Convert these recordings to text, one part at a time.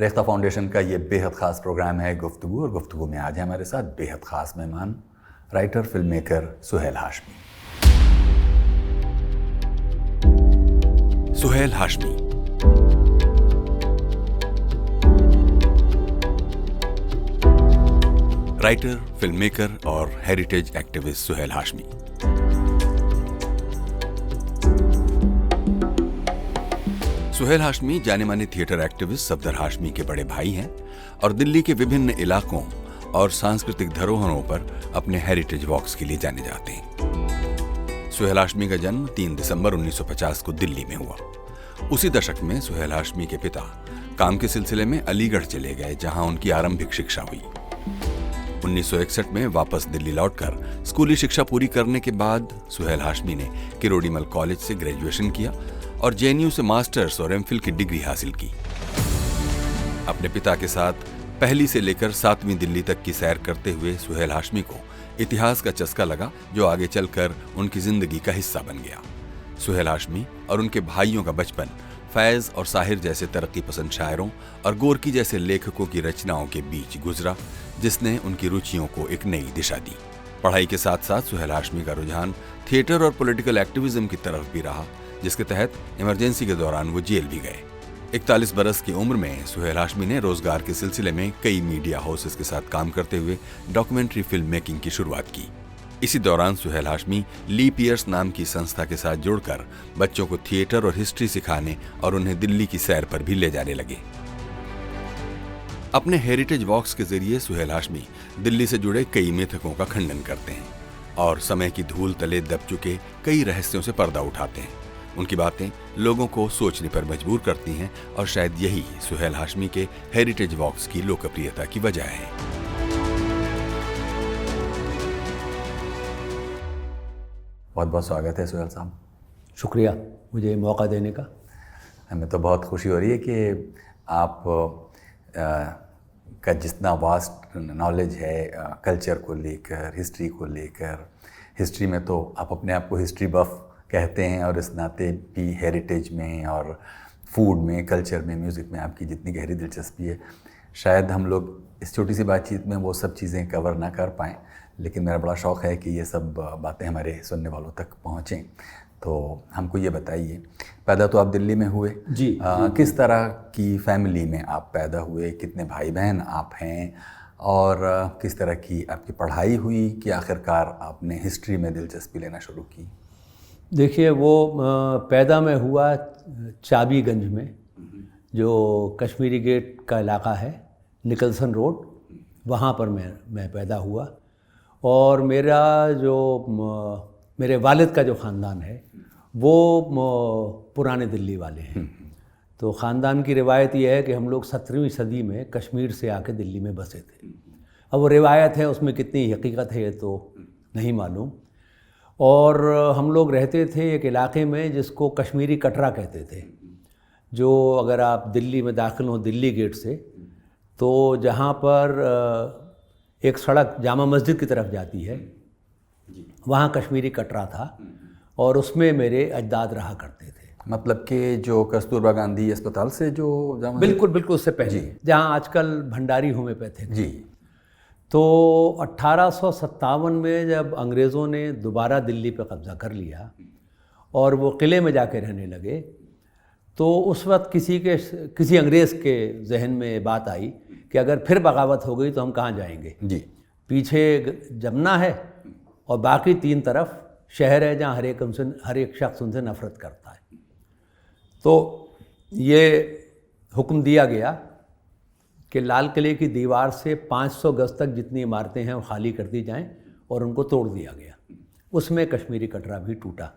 Rekhta foundation का ये बेहद ख़ास प्रोग्राम है गुफ्तगू, और गुफ्तगू में आज है हमारे साथ बेहद ख़ास मेहमान, writer film maker Suhail Hashmi. Suhail Hashmi writer, film maker और हेरिटेज एक्टिविस्ट सुहेल हाशमी। सुहेल हाशमी जाने माने थिएटर एक्टिविस्ट सफदर हाशमी के बड़े भाई हैं और दिल्ली के विभिन्न इलाकों और सांस्कृतिक धरोहरों पर अपने हेरिटेज वॉक्स के लिए जाने जाते हैं। सुहेल हाशमी का जन्म 3 दिसंबर 1950 को दिल्ली में हुआ। उसी दशक में सुहेल हाशमी के पिता काम के सिलसिले में अलीगढ़ चले गए, जहां उनकी आरंभिक शिक्षा हुई। 1961 में वापस दिल्ली लौटकर स्कूली शिक्षा पूरी करने के बाद सुहेल हाशमी ने किरोड़ीमल कॉलेज से ग्रेजुएशन किया और जेएनयू से मास्टर्स और एमफिल की डिग्री हासिल की। अपने पिता के साथ पहली से लेकर 7वीं दिल्ली तक की सैर करते हुए सुहेल हाशमी को इतिहास का चस्का लगा, जो आगे चलकर उनकी जिंदगी का हिस्सा बन गया। सुहेल हाशमी और उनके भाइयों का बचपन फैज और साहिर जैसे तरक्की पसंद शायरों और गोरकी जैसे लेखकों की रचनाओं के बीच गुजरा, जिसने उनकी रुचियों को एक नई दिशा दी। पढ़ाई के साथ साथ सुहेल हाशमी का रुझान थिएटर और पॉलिटिकल एक्टिविज्म की तरफ भी रहा, जिसके तहत इमरजेंसी के दौरान वो जेल भी गए। 41 बरस की उम्र में सुहेल हाशमी ने रोजगार के सिलसिले में कई मीडिया हाउसेस के साथ काम करते हुए डॉक्यूमेंट्री फिल्म मेकिंग की शुरुआत की। इसी दौरान सुहेल हाशमी ली पियर्स नाम की संस्था के साथ जुड़कर बच्चों को थिएटर और हिस्ट्री सिखाने और उन्हें दिल्ली की सैर पर भी ले जाने लगे। अपने हेरिटेज वॉक्स के जरिए सुहेल हाशमी दिल्ली से जुड़े कई मिथकों का खंडन करते हैं और समय की धूल तले दब चुके कई रहस्यों से पर्दा उठाते हैं। उनकी बातें लोगों को सोचने पर मजबूर करती हैं और शायद यही सुहेल हाशमी के हेरिटेज वॉक्स की लोकप्रियता की वजह है। बहुत बहुत स्वागत है सुहेल साहब। शुक्रिया मुझे मौका देने का। हमें तो बहुत खुशी हो रही है कि आप का जितना वास्ट नॉलेज है कल्चर को लेकर, हिस्ट्री को लेकर, हिस्ट्री में तो आप अपने आप को हिस्ट्री बफ कहते हैं, और इस नाते भी हेरिटेज में और फूड में, कल्चर में, म्यूज़िक में आपकी जितनी गहरी दिलचस्पी है, शायद हम लोग इस छोटी सी बातचीत में वो सब चीज़ें कवर ना कर पाएँ, लेकिन मेरा बड़ा शौक़ है कि ये सब बातें हमारे सुनने वालों तक पहुँचें। तो हमको ये बताइए, पैदा तो आप दिल्ली में हुए जी, किस तरह की फैमिली में आप पैदा हुए, कितने भाई बहन आप हैं, और किस तरह की आपकी पढ़ाई हुई कि आखिरकार आपने हिस्ट्री में दिलचस्पी लेना शुरू की? देखिए, वो पैदा में हुआ चाबीगंज में, जो कश्मीरी गेट का इलाका है, निकलसन रोड, वहाँ पर मैं पैदा हुआ। और मेरे वालिद का जो ख़ानदान है वो पुराने दिल्ली वाले हैं। तो ख़ानदान की रिवायत ये है कि हम लोग 17वीं सदी में कश्मीर से आके दिल्ली में बसे थे। अब वो रिवायत है, उसमें कितनी हकीकत है ये तो नहीं मालूम। और हम लोग रहते थे एक इलाके में जिसको कश्मीरी कटरा कहते थे, जो अगर आप दिल्ली में दाखिल हो दिल्ली गेट से, तो जहाँ पर एक सड़क जामा मस्जिद की तरफ जाती है, वहाँ कश्मीरी कटरा था और उसमें मेरे अजदाद रहा करते थे। मतलब कि जो कस्तूरबा गांधी अस्पताल से जो जामा, बिल्कुल बिल्कुल उससे पहले, जहाँ आजकल भंडारी होम्योपैथिक जी। तो 1857 में जब अंग्रेज़ों ने दोबारा दिल्ली पर कब्ज़ा कर लिया और वो किले में जाके रहने लगे, तो उस वक्त किसी अंग्रेज़ के जहन में बात आई कि अगर फिर बगावत हो गई तो हम कहाँ जाएंगे। जी। पीछे जमुना है और बाकी 3 तरफ शहर है जहाँ हर एक शख्स उनसे नफ़रत करता है। तो ये हुक्म दिया गया कि लाल किले की दीवार से 500 गज तक जितनी इमारतें हैं वो खाली कर दी जाएं, और उनको तोड़ दिया गया। उसमें कश्मीरी कटरा भी टूटा,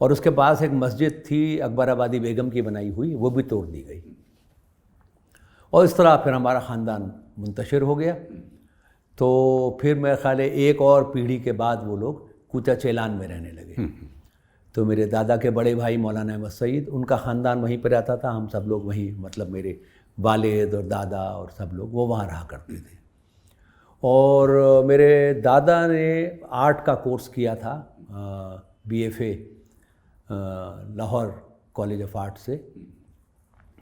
और उसके पास एक मस्जिद थी अकबराबादी बेगम की बनाई हुई, वो भी तोड़ दी गई। और इस तरह फिर हमारा ख़ानदान मुंतशिर हो गया। तो फिर मेरे ख्याल है एक और पीढ़ी के बाद वो लोग कूचा चेलान में रहने लगे। तो मेरे दादा के बड़े भाई मौलाना अहमद सईद, उनका ख़ानदान वहीं पर रहता था, हम सब लोग वहीं, मतलब मेरे वालिद और दादा और सब लोग वो वहाँ रहा करते थे। और मेरे दादा ने आर्ट का कोर्स किया था, BFA Lahore college of art से,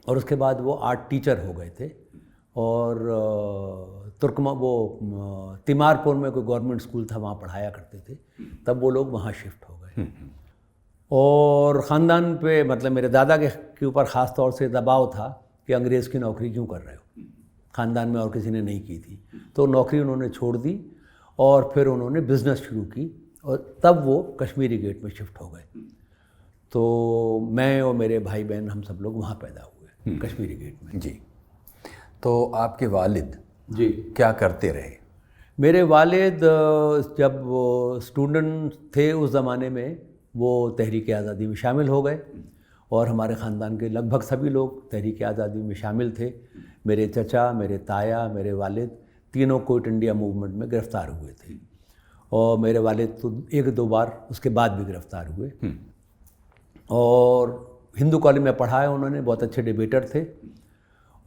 और उसके बाद वो आर्ट टीचर हो गए थे और तिमारपुर में कोई गवर्नमेंट स्कूल था, वहाँ पढ़ाया करते थे। तब वो लोग वहाँ शिफ्ट हो गए। और ख़ानदान पे मतलब मेरे दादा के ऊपर ख़ास तौर से दबाव था कि अंग्रेज़ की नौकरी क्यों कर रहे हो, ख़ानदान में और किसी ने नहीं की थी। तो नौकरी उन्होंने छोड़ दी और फिर उन्होंने बिज़नेस शुरू की और तब वो कश्मीरी गेट में शिफ्ट हो गए। तो मैं और मेरे भाई बहन हम सब लोग वहाँ पैदा हुए कश्मीरी गेट में। जी। तो आपके वालिद जी क्या करते रहे? मेरे वालिद जब वो स्टूडेंट थे उस ज़माने में वो तहरीक आज़ादी में शामिल हो गए और हमारे ख़ानदान के लगभग सभी लोग तहरीक आज़ादी में शामिल थे। मेरे चचा, मेरे ताया, मेरे वालिद तीनों क्विट इंडिया मूवमेंट में गिरफ़्तार हुए थे और मेरे वालिद तो 1-2 बार उसके बाद भी गिरफ़्तार हुए। और हिंदू कॉलेज में पढ़ा है उन्होंने, बहुत अच्छे डिबेटर थे।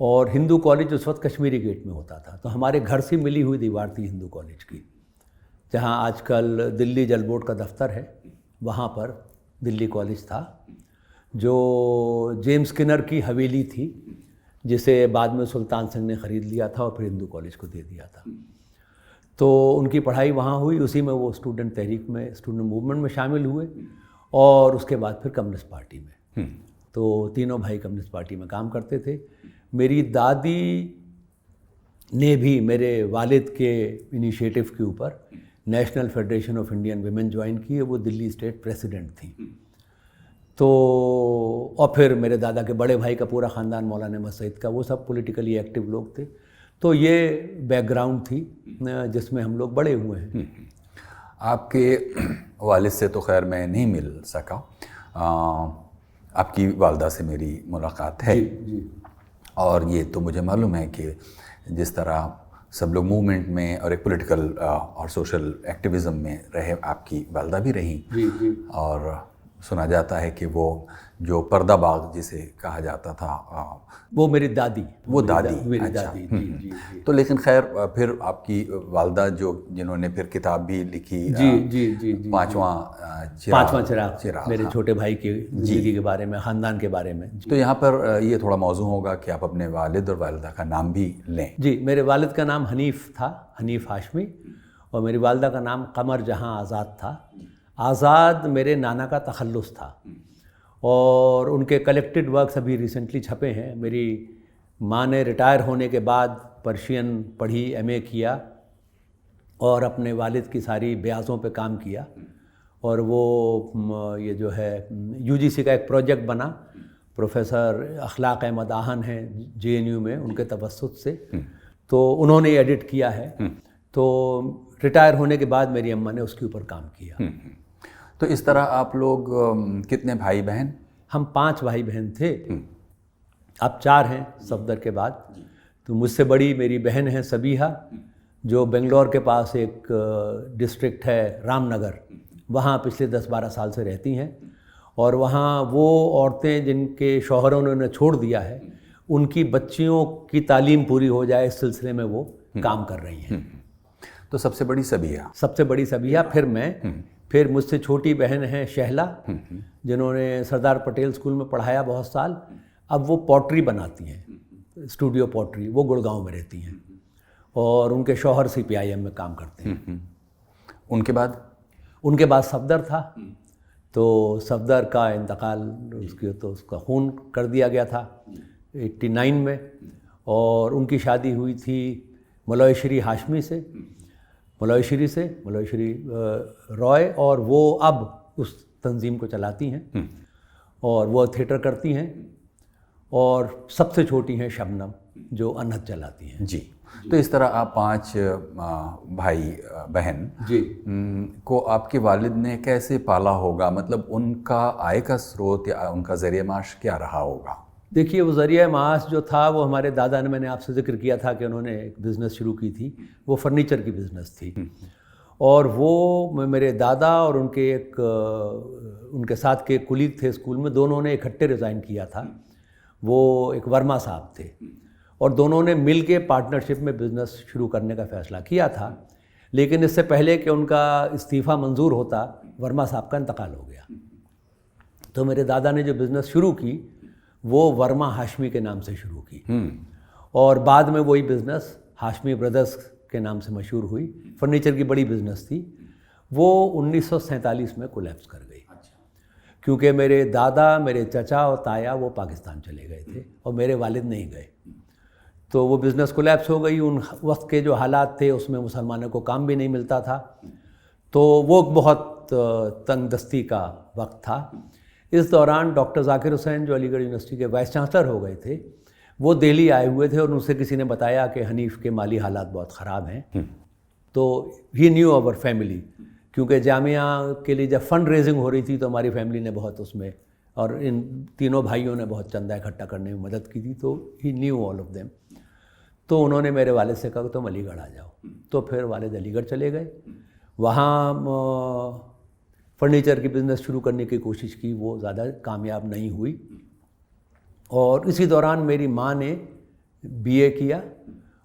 और हिंदू कॉलेज उस वक्त कश्मीरी गेट में होता था, तो हमारे घर से मिली हुई दीवार थी हिंदू कॉलेज की, जहाँ आजकल दिल्ली जल बोर्ड का दफ्तर है, वहाँ पर दिल्ली कॉलेज था, जो जेम्स स्किनर की हवेली थी, जिसे बाद में सुल्तान सिंह ने ख़रीद लिया था और फिर हिंदू कॉलेज को दे दिया था। तो उनकी पढ़ाई वहाँ हुई, उसी में वो स्टूडेंट तहरीक में, स्टूडेंट मूवमेंट में शामिल हुए और उसके बाद फिर कम्युनिस्ट पार्टी में। तो तीनों भाई कम्युनिस्ट पार्टी में काम करते थे। मेरी दादी ने भी मेरे वालिद के इनिशिएटिव के ऊपर national federation of Indian women join की है, वो दिल्ली स्टेट प्रेसिडेंट थी। तो और फिर मेरे दादा के बड़े भाई का पूरा ख़ानदान मौलाना अहमद सईद का, वो सब पॉलिटिकली एक्टिव लोग थे। तो ये बैकग्राउंड थी जिसमें हम लोग बड़े हुए हैं। आपके वालिद से तो खैर मैं नहीं मिल सका, आपकी वालदा से मेरी मुलाकात है। जी। और ये तो मुझे मालूम है कि जिस तरह सब लोग मूवमेंट में और एक पॉलिटिकल और सोशल एक्टिविज़म में रहे, आपकी वालदा भी रहीं। जी। और सुना जाता है कि वो जो पर्दा बाग जिसे कहा जाता था, वो मेरी दादी, मेरी अच्छा। दादी। जी। तो लेकिन खैर फिर आपकी वालदा जिन्होंने फिर किताब भी लिखी, जी। पांचवा चिराग, मेरे छोटे भाई की ज़िंदगी के बारे में, ख़ानदान के बारे में। तो यहाँ पर ये थोड़ा मौजू होगा कि आप अपने वालिद और वालिदा का नाम भी लें। जी, मेरे वालिद का नाम हनीफ़ था, हनीफ़ हाशमी, और मेरी वालदा का नाम कमर जहाँ आज़ाद था। आज़ाद मेरे नाना का तखल्लुस था और उनके कलेक्टेड वर्क्स अभी रिसेंटली छपे हैं। मेरी माँ ने रिटायर होने के बाद पर्शियन पढ़ी, MA किया और अपने वालिद की सारी ब्याज़ों पे काम किया। और वो ये जो है UGC का एक प्रोजेक्ट बना, प्रोफेसर अखलाक अहमद आहन हैं JNU में, उनके तवस्सुत से, तो उन्होंने एडिट किया है। तो रिटायर होने के बाद मेरी अम्मा ने उसके ऊपर काम किया। तो इस तरह आप लोग कितने भाई बहन? हम 5 भाई बहन थे, अब 4 हैं सफदर के बाद। तो मुझसे बड़ी मेरी बहन है सबीहा, जो बेंगलोर के पास एक डिस्ट्रिक्ट है रामनगर, वहाँ पिछले 10-12 साल से रहती हैं। और वहाँ वो औरतें जिनके शौहरों ने उन्हें छोड़ दिया है, उनकी बच्चियों की तालीम पूरी हो जाए, इस सिलसिले में वो काम कर रही हैं। तो सबसे बड़ी सबीहा? सबसे बड़ी सबीहा, फिर मैं, फिर मुझसे छोटी बहन है शहला, जिन्होंने सरदार पटेल स्कूल में पढ़ाया बहुत साल। अब वो पॉटरी बनाती हैं, स्टूडियो पॉटरी, वो गुड़गांव में रहती हैं और उनके शौहर CPIM में काम करते हैं। उनके बाद सफदर था, तो सफदर का इंतकाल, उसका खून कर दिया गया था 89 में, और उनकी शादी हुई थी मौलवी हाशमी से, मौलवी रॉय, और वो अब उस तंजीम को चलाती हैं और वो थिएटर करती हैं। और सबसे छोटी हैं शबनम, जो अनहद चलाती हैं। जी। तो इस तरह आप 5 भाई बहन जी को आपके वालिद ने कैसे पाला होगा? मतलब उनका आय का स्रोत या उनका ज़रिया माश क्या रहा होगा? देखिए, वो ज़रिया माश जो था, वो हमारे दादा ने, मैंने आपसे जिक्र किया था कि उन्होंने एक बिज़नेस शुरू की थी, वो फर्नीचर की बिज़नेस थी। और वो मेरे दादा और उनके साथ के कुलीग थे स्कूल में, दोनों ने इकट्ठे रिज़ाइन किया था। वो एक वर्मा साहब थे और दोनों ने मिल के पार्टनरशिप में बिज़नेस शुरू करने का फ़ैसला किया था। लेकिन इससे पहले कि उनका इस्तीफ़ा मंजूर होता, वर्मा साहब का इंतकाल हो गया। तो मेरे दादा ने जो बिज़नेस शुरू की, वो वर्मा हाशमी के नाम से शुरू की और बाद में वही बिज़नेस हाशमी ब्रदर्स के नाम से मशहूर हुई। फर्नीचर की बड़ी बिज़नेस थी। वो 1947 में कोलैप्स कर गई क्योंकि मेरे दादा, मेरे चचा और ताया वो पाकिस्तान चले गए थे और मेरे वालिद नहीं गए, तो वो बिज़नेस कोलैप्स हो गई। उन वक्त के जो हालात थे उसमें मुसलमानों को काम भी नहीं मिलता था, तो वो बहुत तंगदस्ती का वक्त था। इस दौरान डॉक्टर ज़ाकिर हुसैन जो अलीगढ़ यूनिवर्सिटी के वाइस चांसलर हो गए थे, वो दिल्ली आए हुए थे और उनसे किसी ने बताया कि हनीफ के माली हालात बहुत ख़राब हैं। तो ही न्यू आवर फैमिली, क्योंकि जामिया के लिए जब फंड रेजिंग हो रही थी तो हमारी फैमिली ने बहुत उसमें, और इन तीनों भाइयों ने बहुत चंदा इकट्ठा करने में मदद की थी, तो ही न्यू ऑल ऑफ देम। तो उन्होंने मेरे वालिद से कहा तुम अलीगढ़ आ जाओ। तो फिर वालिद अलीगढ़ चले गए। वहाँ फर्नीचर की बिज़नेस शुरू करने की कोशिश की, वो ज़्यादा कामयाब नहीं हुई। और इसी दौरान मेरी माँ ने बीए किया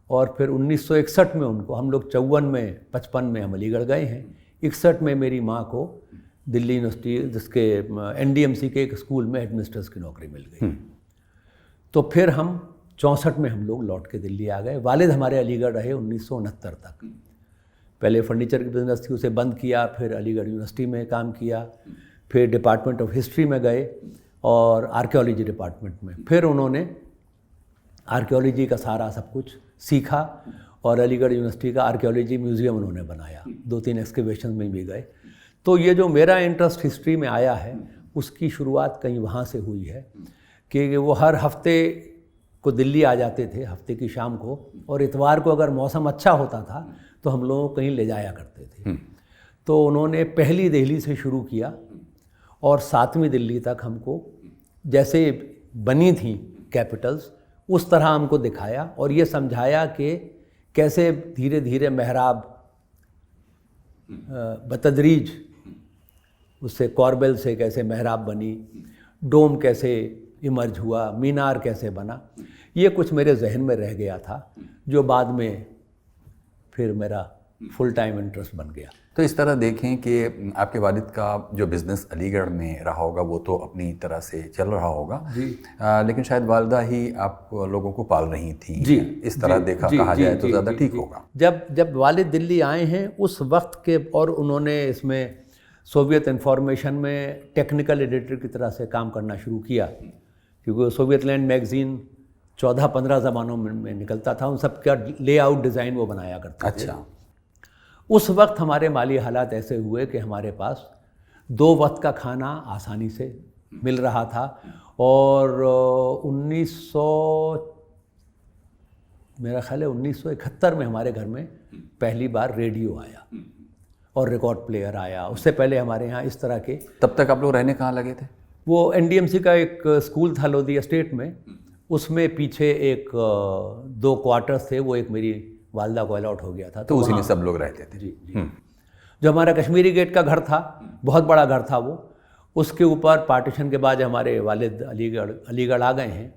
और फिर 1961 में उनको, हम लोग 55 में हम अलीगढ़ गए हैं, 61 में मेरी माँ को दिल्ली यूनिवर्सिटी जिसके एनडीएमसी के एक स्कूल में हेडमिस्ट्रेस की नौकरी मिल गई। तो फिर हम 64 में हम लोग लौट के दिल्ली आ गए। वालिद हमारे अलीगढ़ रहे 1969 तक। पहले फर्नीचर की बिज़नेस थी, उसे बंद किया, फिर अलीगढ़ यूनिवर्सिटी में काम किया, फिर डिपार्टमेंट ऑफ हिस्ट्री में गए और आर्कियोलॉजी डिपार्टमेंट में। फिर उन्होंने आर्कियोलॉजी का सारा सब कुछ सीखा और अलीगढ़ यूनिवर्सिटी का आर्कियोलॉजी म्यूज़ियम उन्होंने बनाया। 2-3 एक्सकवेशन में भी गए। तो ये जो मेरा इंटरेस्ट हिस्ट्री में आया है उसकी शुरुआत कहीं वहाँ से हुई है कि वो हर हफ्ते को दिल्ली आ जाते थे, हफ्ते की शाम को, और इतवार को अगर मौसम अच्छा होता था तो हम लोग कहीं ले जाया करते थे। तो उन्होंने पहली दिल्ली से शुरू किया और 7वीं दिल्ली तक हमको जैसे बनी थी कैपिटल्स उस तरह हमको दिखाया और ये समझाया कि कैसे धीरे धीरे महराब बतदरीज उससे कॉर्बेल से कैसे महराब बनी, डोम कैसे इमर्ज हुआ, मीनार कैसे बना, ये कुछ मेरे जहन में रह गया था जो बाद में फिर मेरा फुल टाइम इंटरेस्ट बन गया। तो इस तरह देखें कि आपके वालिद का जो बिज़नेस अलीगढ़ में रहा होगा वो तो अपनी तरह से चल रहा होगा जी, लेकिन शायद वालिदा ही आप लोगों को पाल रही थी जी, इस तरह देखा कहा जाए तो ज़्यादा ठीक होगा। जब वालिद दिल्ली आए हैं उस वक्त के, और उन्होंने इसमें सोवियत इन्फॉर्मेशन में टेक्निकल एडिटर की तरह से काम करना शुरू किया, क्योंकि सोवियत लैंड मैगज़ीन 14-15 ज़बानों में निकलता था, उन सब का लेआउट डिज़ाइन वो बनाया करते थे। अच्छा। उस वक्त हमारे माली हालात ऐसे हुए कि हमारे पास 2 वक्त का खाना आसानी से मिल रहा था और 1971 में हमारे घर में पहली बार रेडियो आया और रिकॉर्ड प्लेयर आया। उससे पहले हमारे यहाँ इस तरह के। तब तक आप लोग रहने कहाँ लगे थे? वो एनडीएमसी का एक स्कूल था लोधी एस्टेट में, उसमें पीछे एक 2 क्वार्टर्स थे, वो एक मेरी वालदा को अलॉट हो गया था, तो उसी में सब लोग रहते थे। जी जी। जो हमारा कश्मीरी गेट का घर था, बहुत बड़ा घर था वो, उसके ऊपर पार्टीशन के बाद हमारे वालिद अलीगढ़ आ गए हैं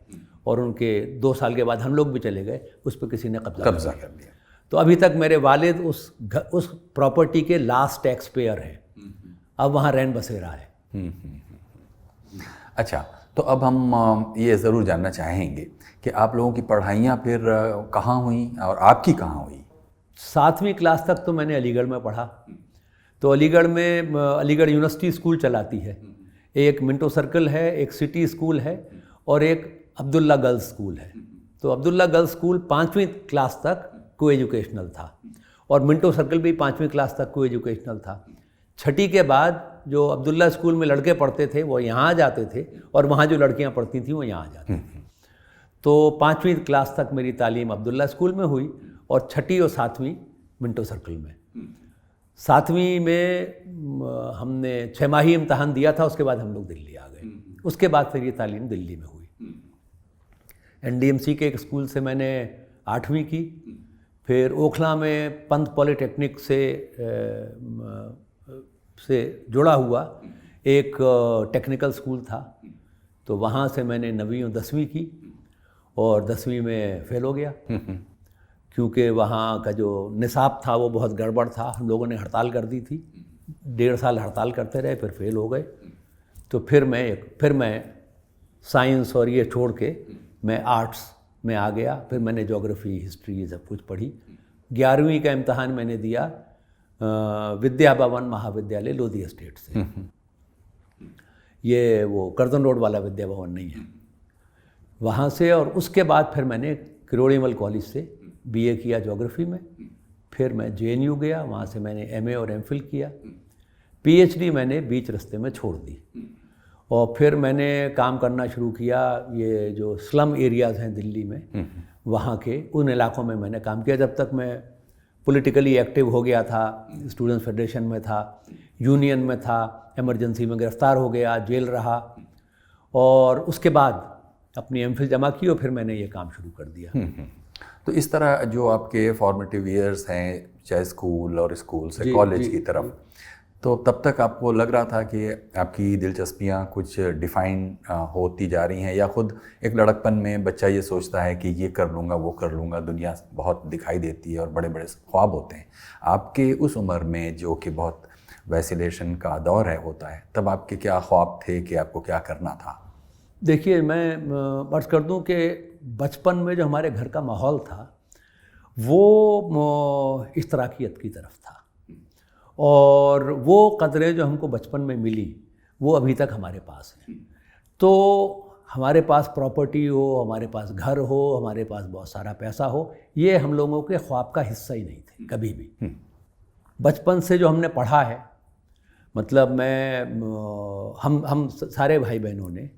और उनके 2 साल के बाद हम लोग भी चले गए, उस पर किसी ने कब्जा कर लिया। तो अभी तक मेरे वालिद उस प्रॉपर्टी के लास्ट टैक्स पेयर हैं। अब वहाँ रैन बसेरा है। अच्छा, तो अब हम ये ज़रूर जानना चाहेंगे कि आप लोगों की पढ़ाइयाँ फिर कहाँ हुई और आपकी कहाँ हुई? 7वीं क्लास तक तो मैंने अलीगढ़ में पढ़ा। तो अलीगढ़ में अलीगढ़ यूनिवर्सिटी स्कूल चलाती है, एक मिंटो सर्कल है, एक सिटी स्कूल है और एक अब्दुल्ला गर्ल्स स्कूल है। तो अब्दुल्ला गर्ल्स स्कूल 5वीं क्लास तक को एजुकेशनल था और मिंटो सर्कल भी 5वीं क्लास तक को एजुकेशनल था। 6ठी के बाद जो अब्दुल्ला स्कूल में लड़के पढ़ते थे वो यहाँ आ जाते थे और वहाँ जो लड़कियाँ पढ़ती थीं वो यहाँ आ जाती थी। तो 5वीं क्लास तक मेरी तालीम अब्दुल्ला स्कूल में हुई और 6ठी और 7वीं मिंटो सर्कल में। 7वीं में हमने 6 माही इम्तहान दिया था, उसके बाद हम लोग दिल्ली आ गए। उसके बाद फिर ये तालीम दिल्ली में हुई। एनडीएमसी के एक स्कूल से मैंने 8वीं की, फिर ओखला में पंत पॉलिटेक्निक से जुड़ा हुआ एक टेक्निकल स्कूल था, तो वहाँ से मैंने 9वीं और 10वीं की और 10वीं में फेल हो गया क्योंकि वहाँ का जो निसाब था वो बहुत गड़बड़ था। हम लोगों ने हड़ताल कर दी थी, 1.5 साल हड़ताल करते रहे, फिर फेल हो गए। तो फिर मैं साइंस और ये छोड़ के मैं आर्ट्स में आ गया। फिर मैंने ज्योग्राफी, हिस्ट्री, ये सब कुछ पढ़ी। 11वीं का इम्तहान मैंने दिया विद्या भवन महाविद्यालय लोधी एस्टेट से। ये वो कर्दन रोड वाला विद्या भवन नहीं है, वहाँ से। और उसके बाद फिर मैंने किरोड़ीमल कॉलेज से बीए किया ज्योग्राफी में। फिर मैं JNU गया, वहाँ से मैंने MA और MPhil किया। PhD मैंने बीच रास्ते में छोड़ दी। और फिर मैंने काम करना शुरू किया, ये जो स्लम एरियाज़ हैं दिल्ली में, वहाँ के उन इलाकों में मैंने काम किया। जब तक मैं पॉलिटिकली एक्टिव हो गया था, स्टूडेंट्स फेडरेशन में था, यूनियन में था, इमरजेंसी में गिरफ्तार हो गया, जेल रहा, और उसके बाद अपनी MPhil जमा की और फिर मैंने ये काम शुरू कर दिया। तो इस तरह जो आपके फॉर्मेटिव ईयर्स हैं, चाहे स्कूल और स्कूल से कॉलेज की तरफ, तो तब तक आपको लग रहा था कि आपकी दिलचस्पियां कुछ डिफाइन होती जा रही हैं, या खुद एक लड़कपन में बच्चा ये सोचता है कि ये कर लूँगा, वो कर लूँगा, दुनिया बहुत दिखाई देती है और बड़े बड़े ख्वाब होते हैं। आपके उस उम्र में जो कि बहुत वैसिलेशन का दौर है होता है, तब आपके क्या ख्वाब थे कि आपको क्या करना था? देखिए, मैं अर्ज़ कर दूं कि बचपन में जो हमारे घर का माहौल था वो इश्तराकियत की तरफ था, और वो कदरें जो हमको बचपन में मिली वो अभी तक हमारे पास हैं। तो हमारे पास प्रॉपर्टी हो, हमारे पास घर हो, हमारे पास बहुत सारा पैसा हो, ये हम लोगों के ख्वाब का हिस्सा ही नहीं थे कभी भी। बचपन से जो हमने पढ़ा है, मतलब हम सारे भाई बहनों ने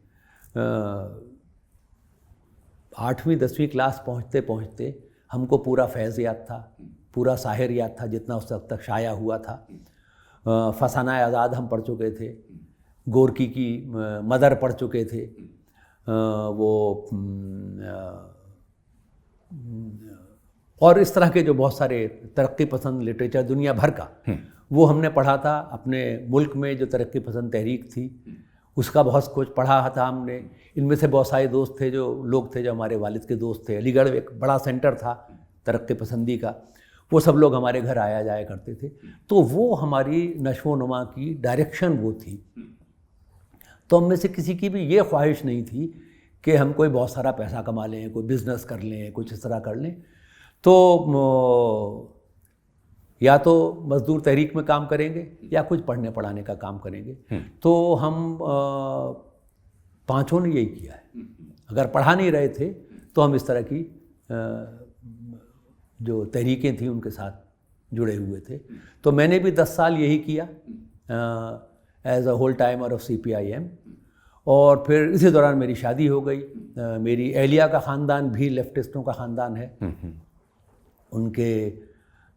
8वीं 10वीं क्लास पहुँचते पहुँचते हमको पूरा फैज़ याद था, पूरा साहिर याद था जितना उस वक्त तक शाया हुआ था। फसाना आज़ाद हम पढ़ चुके थे, गोरकी की मदर पढ़ चुके थे, और इस तरह के जो बहुत सारे तरक्की पसंद लिटरेचर दुनिया भर का वो हमने पढ़ा था। अपने मुल्क में जो तरक्की पसंद तहरीक थी उसका बहुत कुछ पढ़ा था हमने। इनमें से बहुत सारे दोस्त थे, जो लोग थे जो हमारे वालिद के दोस्त थे। अलीगढ़ एक बड़ा सेंटर था तरक्की पसंदी का, वो सब लोग हमारे घर आया जाया करते थे। तो वो हमारी नशो नुमा की डायरेक्शन वो थी। तो हम में से किसी की भी ये ख्वाहिश नहीं थी कि हम कोई बहुत सारा पैसा कमा लें, कोई बिज़नेस कर लें, कुछ इस तरह कर लें। तो या तो मज़दूर तहरीक में काम करेंगे या कुछ पढ़ने पढ़ाने का काम करेंगे। तो हम पांचों ने यही किया है। अगर पढ़ा नहीं रहे थे तो हम इस तरह की जो तहरीकें थी उनके साथ जुड़े हुए थे। तो मैंने भी 10 साल यही किया as a whole timer of CPIM। और फिर इसी दौरान मेरी शादी हो गई। मेरी एहलिया का ख़ानदान भी लेफ्टिस्टों का ख़ानदान है। उनके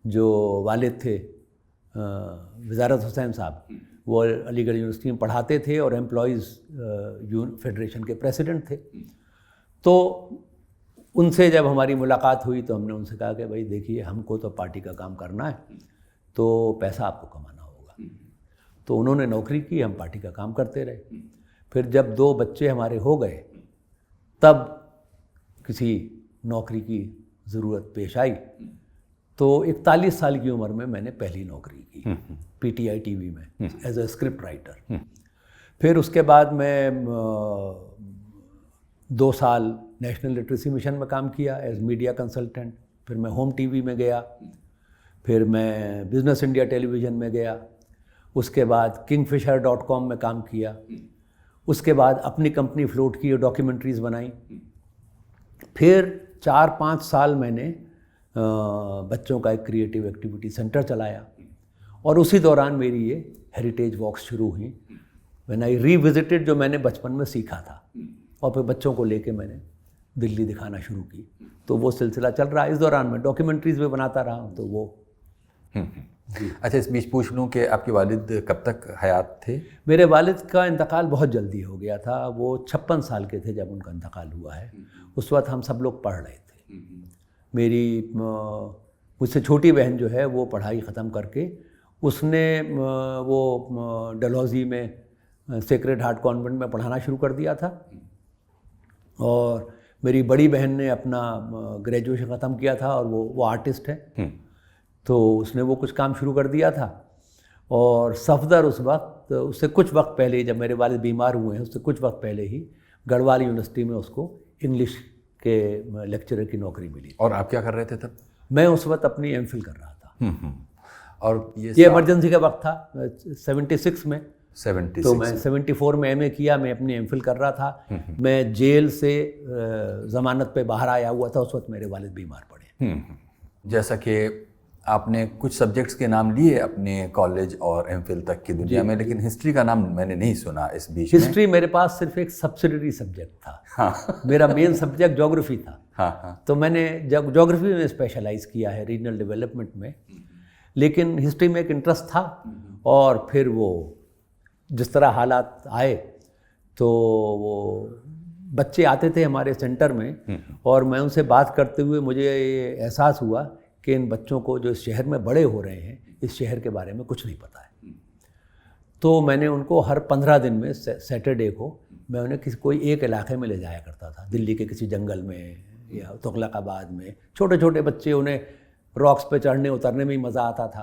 जो वालिद थे वज़ारत हुसैन साहब, वो अलीगढ़ यूनिवर्सिटी में पढ़ाते थे और एम्प्लॉइज़ फेडरेशन के प्रेसिडेंट थे। तो उनसे जब हमारी मुलाकात हुई तो हमने उनसे कहा कि भाई देखिए, हमको तो पार्टी का काम करना है, तो पैसा आपको कमाना होगा। तो उन्होंने नौकरी की, हम पार्टी का काम करते रहे। फिर जब 2 बच्चे हमारे हो गए तब किसी नौकरी की ज़रूरत पेश आई। तो 41 साल की उम्र में मैंने पहली नौकरी की PTI TV में एज अ स्क्रिप्ट राइटर। फिर उसके बाद मैं 2 साल नेशनल लिटरेसी मिशन में काम किया एज मीडिया कंसल्टेंट। फिर मैं होम TV में गया, फिर मैं बिज़नेस इंडिया टेलीविज़न में गया। उसके बाद kingfisher.com में काम किया। उसके बाद अपनी कंपनी फ्लोट की और डॉक्यूमेंट्रीज़ बनाई। फिर 4-5 साल मैंने बच्चों का एक क्रिएटिव एक्टिविटी सेंटर चलाया। और उसी दौरान मेरी ये हेरिटेज वॉक्स शुरू हुई। व्हेन आई रीविजिटेड जो मैंने बचपन में सीखा था, और फिर बच्चों को लेके मैंने दिल्ली दिखाना शुरू की। तो वो सिलसिला चल रहा है। इस दौरान मैं डॉक्यूमेंट्रीज़ भी बनाता रहा हूँ। तो वो अच्छा, इस बीच पूछ लूँ कि आपके वालिद कब तक हयात थे? मेरे वालिद का इंतकाल बहुत जल्दी हो गया था। वो 56 साल के थे जब उनका इंतकाल हुआ है। उस वक्त हम सब लोग पढ़ रहे थे। मेरी मुझसे छोटी बहन जो है वो पढ़ाई ख़त्म करके उसने वो डलहौज़ी में सेक्रेड हार्ट कॉन्वेंट में पढ़ाना शुरू कर दिया था। और मेरी बड़ी बहन ने अपना ग्रेजुएशन ख़त्म किया था और वो आर्टिस्ट है। तो उसने वो कुछ काम शुरू कर दिया था। और सफदर उस वक्त, उससे कुछ वक्त पहले, जब मेरे वालिद बीमार हुए हैं उससे कुछ वक्त पहले ही गढ़वाल यूनिवर्सिटी में उसको इंग्लिश के लेक्चरर की नौकरी मिली। और आप क्या कर रहे थे तब? मैं उस वक्त अपनी एमफिल कर रहा था। और ये इमरजेंसी का वक्त था 76 में। 76 तो मैं 74 में एमए किया, मैं अपनी एमफिल कर रहा था। मैं जेल से ज़मानत पे बाहर आया हुआ था, उस वक्त मेरे वालिद बीमार पड़े। जैसा कि आपने कुछ सब्जेक्ट्स के नाम लिए अपने कॉलेज और एमफिल तक की दुनिया में, लेकिन हिस्ट्री का नाम मैंने नहीं सुना इस बीच में। हिस्ट्री मेरे पास सिर्फ एक सब्सिडरी सब्जेक्ट था। हाँ। मेरा मेन सब्जेक्ट ज्योग्राफी था। हाँ। तो मैंने ज्योग्राफी में स्पेशलाइज किया है, रीजनल डेवलपमेंट में। लेकिन हिस्ट्री में एक इंटरेस्ट था, और फिर वो जिस तरह हालात आए तो वो बच्चे आते थे हमारे सेंटर में, और मैं उनसे बात करते हुए मुझे ये एहसास हुआ कि इन बच्चों को जो इस शहर में बड़े हो रहे हैं, इस शहर के बारे में कुछ नहीं पता है। तो मैंने उनको हर 15 दिन में सैटरडे को मैं उन्हें कोई एक इलाके में ले जाया करता था, दिल्ली के किसी जंगल में या तुगलकाबाद में। छोटे छोटे बच्चे, उन्हें रॉक्स पे चढ़ने उतरने में ही मज़ा आता था।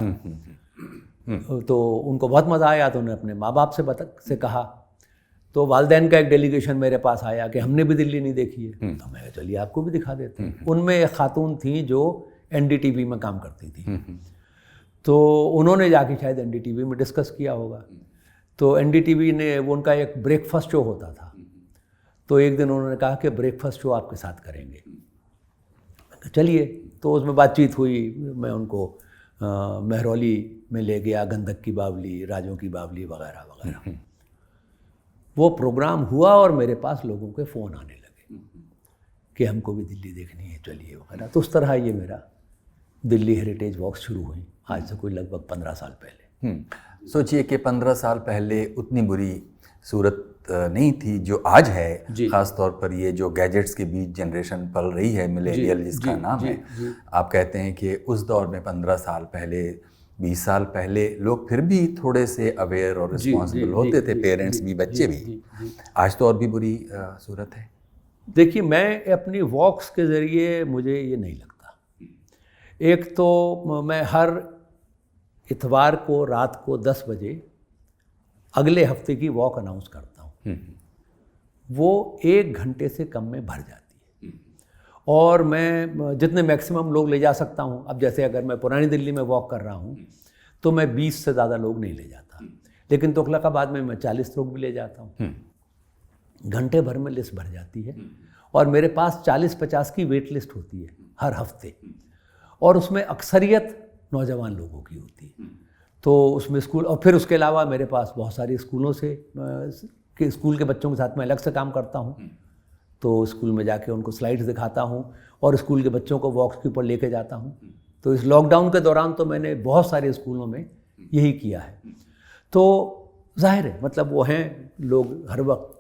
तो उनको बहुत मज़ा आया, तो उन्होंने अपने माँ बाप से कहा। तो वालिदैन का एक डेलीगेशन मेरे पास आया कि हमने भी दिल्ली नहीं देखी है। तो मैं चलिए आपको भी दिखा देते हैं। उनमें एक खातून थी जो एनडीटीवी में काम करती थी। तो उन्होंने जाके शायद एनडीटीवी में डिस्कस किया होगा। तो एनडीटीवी ने, वो उनका एक ब्रेकफास्ट शो होता था, तो एक दिन उन्होंने कहा कि ब्रेकफास्ट शो आपके साथ करेंगे। चलिए, तो उसमें बातचीत हुई। मैं उनको महरौली में ले गया, गंधक की बावली, राजों की बावली वगैरह वगैरह। वो प्रोग्राम हुआ और मेरे पास लोगों के फ़ोन आने लगे कि हमको भी दिल्ली देखनी है, चलिए वगैरह। तो उस तरह ये मेरा दिल्ली हेरिटेज वॉक्स शुरू हुई, आज से कोई लगभग 15 साल पहले। सोचिए कि 15 साल पहले उतनी बुरी सूरत नहीं थी जो आज है। ख़ास तौर पर ये जो गैजेट्स के बीच जनरेशन पल रही है, मिलेनियल जिसका नाम है। आप कहते हैं कि उस दौर में 15 साल पहले, 20 साल पहले लोग फिर भी थोड़े से अवेयर और रिस्पॉन्सिबल होते थे, पेरेंट्स भी, बच्चे भी। आज तो और भी बुरी सूरत है। देखिए, मैं अपनी वॉक्स के ज़रिए, मुझे ये नहीं लगता। एक तो मैं हर इतवार को रात को 10 बजे अगले हफ्ते की वॉक अनाउंस करता हूँ। वो 1 घंटे से कम में भर जाती है, और मैं जितने मैक्सिमम लोग ले जा सकता हूँ। अब जैसे अगर मैं पुरानी दिल्ली में वॉक कर रहा हूँ तो मैं 20 से ज़्यादा लोग नहीं ले जाता, लेकिन तुगलकाबाद में मैं 40 लोग भी ले जाता हूँ। घंटे भर में लिस्ट भर जाती है, और मेरे पास 40-50 की वेट लिस्ट होती है हर हफ्ते, और उसमें अक्सरियत नौजवान लोगों की होती है। तो उसमें स्कूल, और फिर उसके अलावा मेरे पास बहुत सारे स्कूलों से के स्कूल के बच्चों के साथ मैं अलग से काम करता हूँ। तो स्कूल में जाके उनको स्लाइड्स दिखाता हूँ, और स्कूल के बच्चों को वॉक्स के ऊपर लेके जाता हूँ। तो इस लॉकडाउन के दौरान तो मैंने बहुत सारे स्कूलों में यही किया है। तो जाहिर है, मतलब वो हैं लोग हर वक्त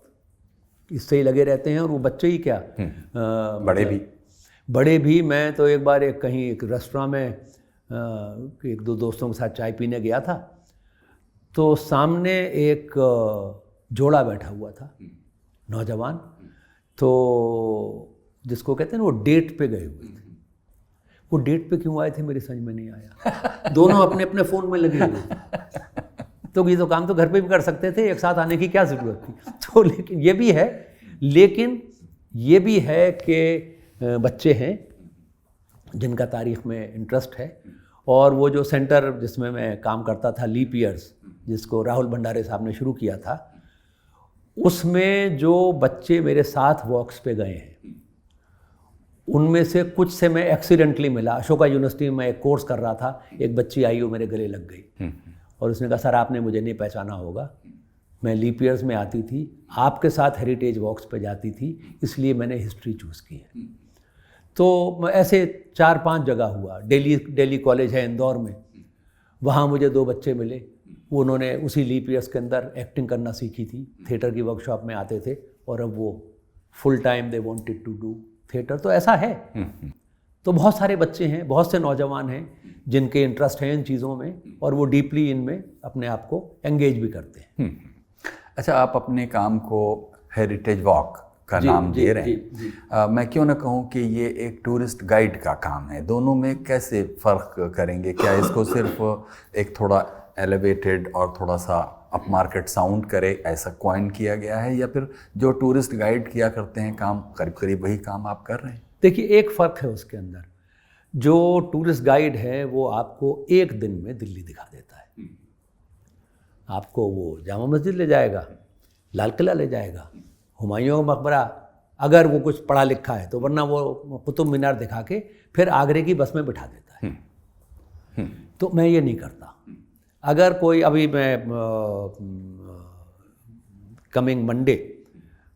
इससे ही लगे रहते हैं, और वो बच्चे ही क्या, बड़े भी। मैं तो एक बार कहीं एक रेस्टोरेंट में 1-2 दोस्तों के साथ चाय पीने गया था, तो सामने एक जोड़ा बैठा हुआ था, नौजवान, तो जिसको कहते हैं ना, वो डेट पे गए हुए थे। वो डेट पे क्यों आए थे मेरी समझ में नहीं आया। दोनों अपने अपने फ़ोन में लगे हुए थे। तो ये तो काम तो घर पे भी कर सकते थे, एक साथ आने की क्या ज़रूरत थी। तो लेकिन ये भी है कि बच्चे हैं जिनका तारीख़ में इंटरेस्ट है। और वो जो सेंटर जिसमें मैं काम करता था, लीप ईयर्स, जिसको राहुल भंडारे साहब ने शुरू किया था, उसमें जो बच्चे मेरे साथ वॉक्स पे गए हैं, उनमें से कुछ से मैं एक्सीडेंटली मिला। अशोका यूनिवर्सिटी में एक कोर्स कर रहा था, एक बच्ची आई, वो मेरे गले लग गई, और उसने कहा, सर आपने मुझे नहीं पहचाना होगा, मैं लीप ईयर्स में आती थी, आपके साथ हेरिटेज वॉक्स पे जाती थी, इसलिए मैंने हिस्ट्री चूज़ की है। तो ऐसे 4-5 जगह हुआ। दिल्ली कॉलेज है इंदौर में, वहाँ मुझे 2 बच्चे मिले, उन्होंने उसी लीप ईयर्स के अंदर एक्टिंग करना सीखी थी, थिएटर की वर्कशॉप में आते थे, और अब वो full time they wanted to do theatre. तो ऐसा है। तो बहुत सारे बच्चे हैं, बहुत से नौजवान हैं जिनके इंटरेस्ट हैं इन चीज़ों में, और वो डीपली इनमें अपने आप को एंगेज भी करते हैं। अच्छा, आप अपने काम को हेरिटेज वॉक का नाम दे रहे हैं। मैं क्यों ना कहूँ कि ये एक टूरिस्ट गाइड का काम है। दोनों में कैसे फ़र्क करेंगे? क्या इसको सिर्फ एक थोड़ा एलिवेटेड और थोड़ा सा अप मार्केट साउंड करे, ऐसा कॉइन किया गया है, या फिर जो टूरिस्ट गाइड किया करते हैं काम, करीब करीब वही काम आप कर रहे हैं? देखिए, एक फ़र्क है उसके अंदर। जो टूरिस्ट गाइड है वो आपको एक दिन में दिल्ली दिखा देता है। आपको वो जामा मस्जिद ले जाएगा, लाल किला ले जाएगा, हुमायूं का मकबरा, अगर वो कुछ पढ़ा लिखा है तो, वरना वो कुतुब मीनार दिखा के फिर आगरे की बस में बिठा देता है। तो मैं ये नहीं करता। अगर कोई, अभी मैं कमिंग मंडे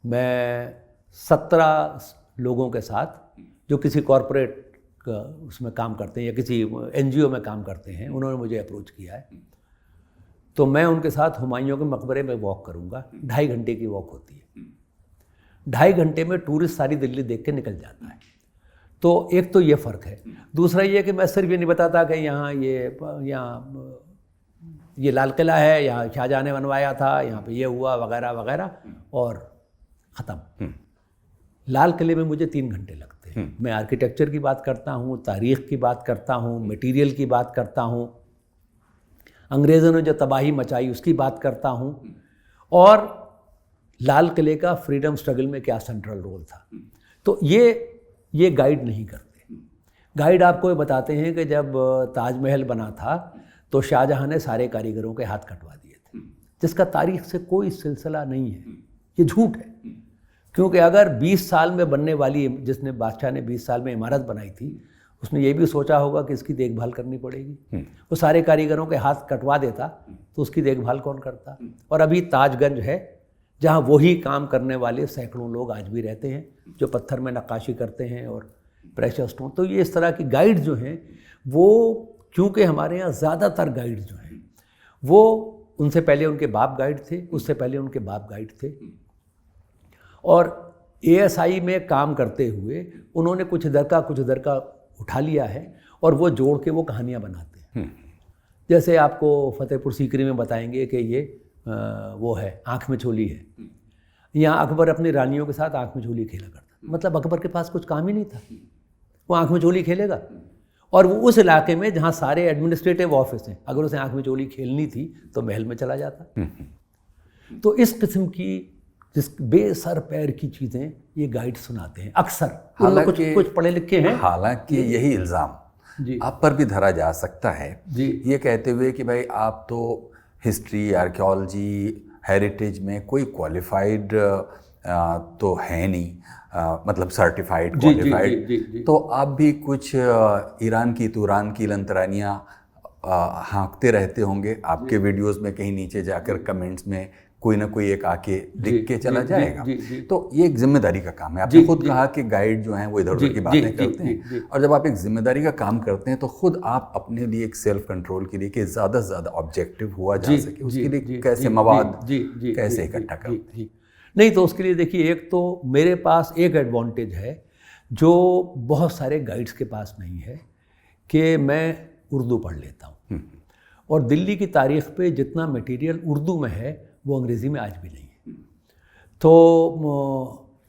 मैं 17 लोगों के साथ जो किसी कॉरपोरेट उसमें काम करते हैं या किसी NGO में काम करते हैं, उन्होंने मुझे अप्रोच किया है, तो मैं उनके साथ हुमायूं के मकबरे में वॉक करूंगा। 2.5 घंटे की वॉक होती है। 2.5 घंटे में टूरिस्ट सारी दिल्ली देख के निकल जाता है। तो एक तो ये फ़र्क है। दूसरा ये कि मैं सिर्फ ये नहीं बताता कि यहाँ ये लाल किला है, यहाँ शाहजहाँ ने बनवाया था, यहाँ पे ये हुआ वगैरह वगैरह, और ख़त्म। लाल किले में मुझे 3 घंटे लगते हैं। मैं आर्किटेक्चर की बात करता हूँ, तारीख़ की बात करता हूँ, मटेरियल की बात करता हूँ, अंग्रेज़ों ने जो तबाही मचाई उसकी बात करता हूँ, और लाल किले का फ्रीडम स्ट्रगल में क्या सेंट्रल रोल था। तो ये गाइड नहीं करते। गाइड आपको ये बताते हैं कि जब ताजमहल बना था तो शाहजहाँ ने सारे कारीगरों के हाथ कटवा दिए थे, जिसका तारीख से कोई सिलसिला नहीं है। ये झूठ है। क्योंकि अगर 20 साल में बनने वाली, जिसने बादशाह ने 20 साल में इमारत बनाई थी, उसने ये भी सोचा होगा कि इसकी देखभाल करनी पड़ेगी। वो सारे कारीगरों के हाथ कटवा देता तो उसकी देखभाल कौन करता। और अभी ताजगंज है जहाँ वही काम करने वाले सैकड़ों लोग आज भी रहते हैं, जो पत्थर में नक्काशी करते हैं और प्रेशर स्टोन। तो ये इस तरह की गाइड जो हैं वो, क्योंकि हमारे यहाँ ज़्यादातर गाइड जो हैं वो, उनसे पहले उनके बाप गाइड थे, उससे पहले उनके बाप गाइड थे, और ASI में काम करते हुए उन्होंने कुछ इधर का उठा लिया है और वो जोड़ के वो कहानियाँ बनाते हैं। जैसे आपको फतेहपुर सीकरी में बताएंगे कि ये वो है, आँख में चोली है। यहाँ अकबर अपनी रानियों के साथ आँख में चोली खेला करता। मतलब अकबर के पास कुछ काम ही नहीं था, वो आँख में चोली खेलेगा। और वो उस इलाके में जहाँ सारे एडमिनिस्ट्रेटिव ऑफिस हैं, अगर उसे आँख में चोली खेलनी थी तो महल में चला जाता। तो इस किस्म की जिस बेसर पैर की चीज़ें ये गाइड सुनाते हैं अक्सर। हालांकि कुछ पढ़े लिखे हैं। हालांकि यही इल्ज़ाम जी आप पर भी धरा जा सकता है जी, ये कहते हुए कि भाई आप तो हिस्ट्री, आर्कियोलॉजी, हेरिटेज में कोई क्वालिफाइड तो है नहीं, मतलब सर्टिफाइड क्वालिफाइड। तो आप भी कुछ ईरान की तुरान की लंतरानियाँ हाँकते रहते होंगे। आपके वीडियोस में कहीं नीचे जाकर कमेंट्स में कोई ना कोई एक आके लिख के चला जाएगा। तो ये एक जिम्मेदारी का काम है। आपने खुद कहा कि गाइड जो हैं वो इधर उधर की बातें करते हैं, और जब आप एक जिम्मेदारी का काम करते हैं तो खुद आप अपने लिए एक सेल्फ कंट्रोल के लिए कि ज़्यादा से ज़्यादा ऑब्जेक्टिव हुआ जा सके, उसके लिए कैसे मवाद कैसे इकट्ठा करते हैं? नहीं, तो उसके लिए देखिए, एक तो मेरे पास एक एडवांटेज है जो बहुत सारे गाइड्स के पास नहीं है, कि मैं उर्दू पढ़ लेता हूँ। और दिल्ली की तारीख़ पे जितना मटेरियल उर्दू में है वो अंग्रेज़ी में आज भी नहीं है। तो